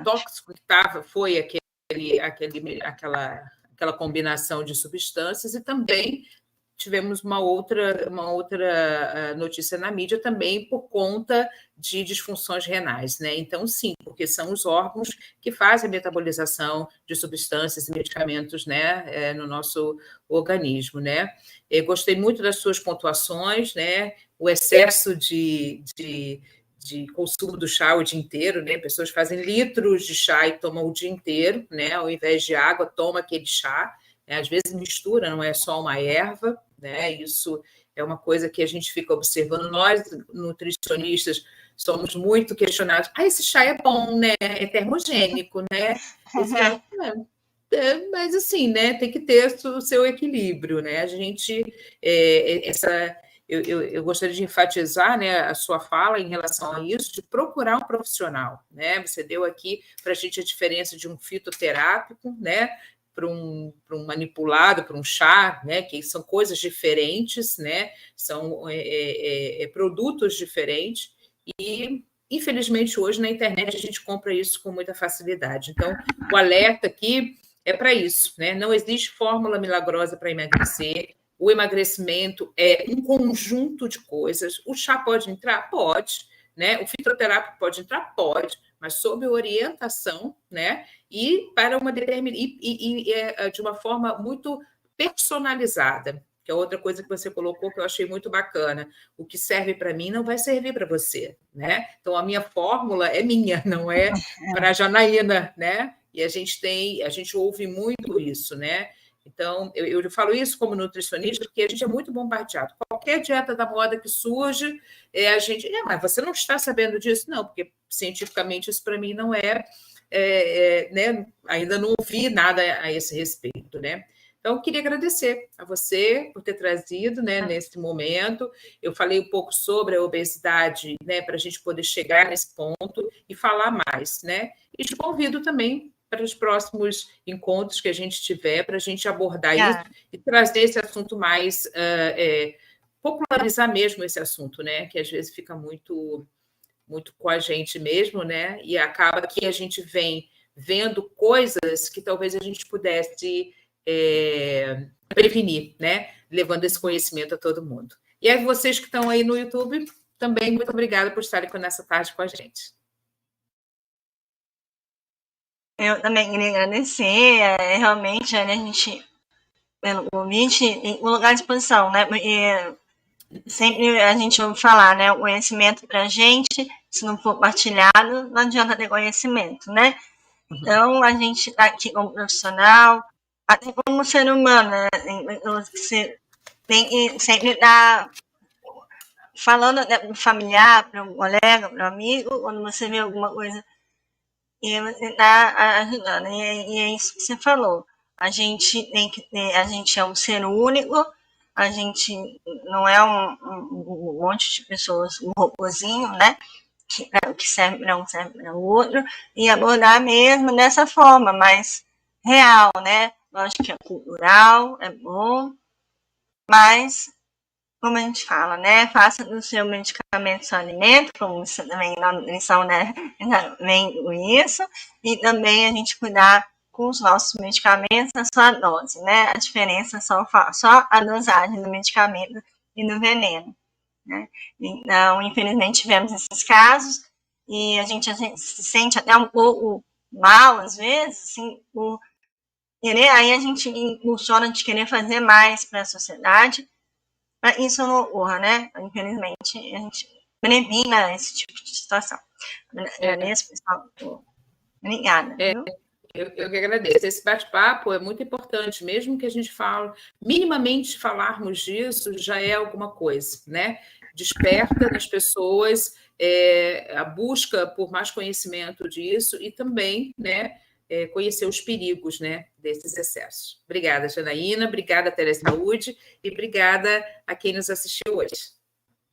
tóxico que foi aquela combinação de substâncias, e também tivemos uma outra notícia na mídia também por conta de disfunções renais, né? Então, sim, porque são os órgãos que fazem a metabolização de substâncias e medicamentos, né, no nosso organismo, né? Eu gostei muito das suas pontuações, né? O excesso de consumo do chá o dia inteiro, né? Pessoas fazem litros de chá e tomam o dia inteiro, né? Ao invés de água, toma aquele chá. Às vezes mistura, não é só uma erva, né? Isso é uma coisa que a gente fica observando. Nós, nutricionistas, somos muito questionados. Esse chá é bom, né? É termogênico, né? Mas assim, né? Tem que ter o seu equilíbrio, né? A gente eu gostaria de enfatizar, né, a sua fala em relação a isso, de procurar um profissional, né? Você deu aqui para a gente a diferença de um fitoterápico, né, para um manipulado, para um chá, né, que são coisas diferentes, né? São produtos diferentes, e infelizmente hoje na internet a gente compra isso com muita facilidade. Então, o alerta aqui é para isso, né? Não existe fórmula milagrosa para emagrecer. O emagrecimento é um conjunto de coisas. O chá pode entrar? Pode. Né? O fitoterápico pode entrar? Pode, mas sob orientação, né? E para uma de uma forma muito personalizada, que é outra coisa que você colocou que eu achei muito bacana. O que serve para mim não vai servir para você, né? Então a minha fórmula é minha, não é para a Janaína, né? E a gente ouve muito isso, né? Então, eu falo isso como nutricionista, porque a gente é muito bombardeado. Qualquer dieta da moda que surge, a gente... mas você não está sabendo disso? Não, porque cientificamente isso para mim não né? Ainda não ouvi nada a esse respeito, né? Então, eu queria agradecer a você por ter trazido, né, nesse momento. Eu falei um pouco sobre a obesidade, né, para a gente poder chegar nesse ponto e falar mais, né? E te convido também para os próximos encontros que a gente tiver, para a gente abordar isso e trazer esse assunto mais, popularizar mesmo esse assunto, né? Que às vezes fica muito com a gente mesmo, né? E acaba que a gente vem vendo coisas que talvez a gente pudesse prevenir, né? Levando esse conhecimento a todo mundo. E aí, vocês que estão aí no YouTube, também muito obrigada por estarem nessa tarde com a gente. Eu também queria agradecer, realmente, a gente, pelo convite, um lugar de exposição, né? Porque sempre a gente ouve falar, né? O conhecimento para a gente, se não for partilhado, não adianta ter conhecimento, né? Então, a gente está aqui como profissional, até como ser humano, né? Você tem que sempre estar falando para um familiar, para um colega, para um amigo, quando você vê alguma coisa e você está ajudando. E é isso que você falou. A gente tem que ter, a gente é um ser único, a gente não é um monte de pessoas, um robôzinho, né? Que serve para um, serve para o outro, e abordar mesmo dessa forma, mais real, né? Lógico que é cultural, é bom, mas, como a gente fala, né? Faça do seu medicamento seu alimento, como isso também na nutrição, né? Vem com isso, e também a gente cuidar com os nossos medicamentos, a sua dose, né? A diferença é só a dosagem do medicamento e do veneno. Né? Então, infelizmente, tivemos esses casos e a gente se sente até um pouco mal, às vezes, assim, por querer, aí a gente impulsiona de querer fazer mais para a sociedade, para isso não ocorra, né? Infelizmente, a gente previna esse tipo de situação. Agradeço, pessoal. Obrigada. Viu? Eu que agradeço. Esse bate-papo é muito importante, mesmo que a gente fale, minimamente falarmos disso já é alguma coisa, né? Desperta nas pessoas a busca por mais conhecimento disso e também, né, conhecer os perigos, né, desses excessos. Obrigada, Janaína, obrigada, Telessaúde, e obrigada a quem nos assistiu hoje.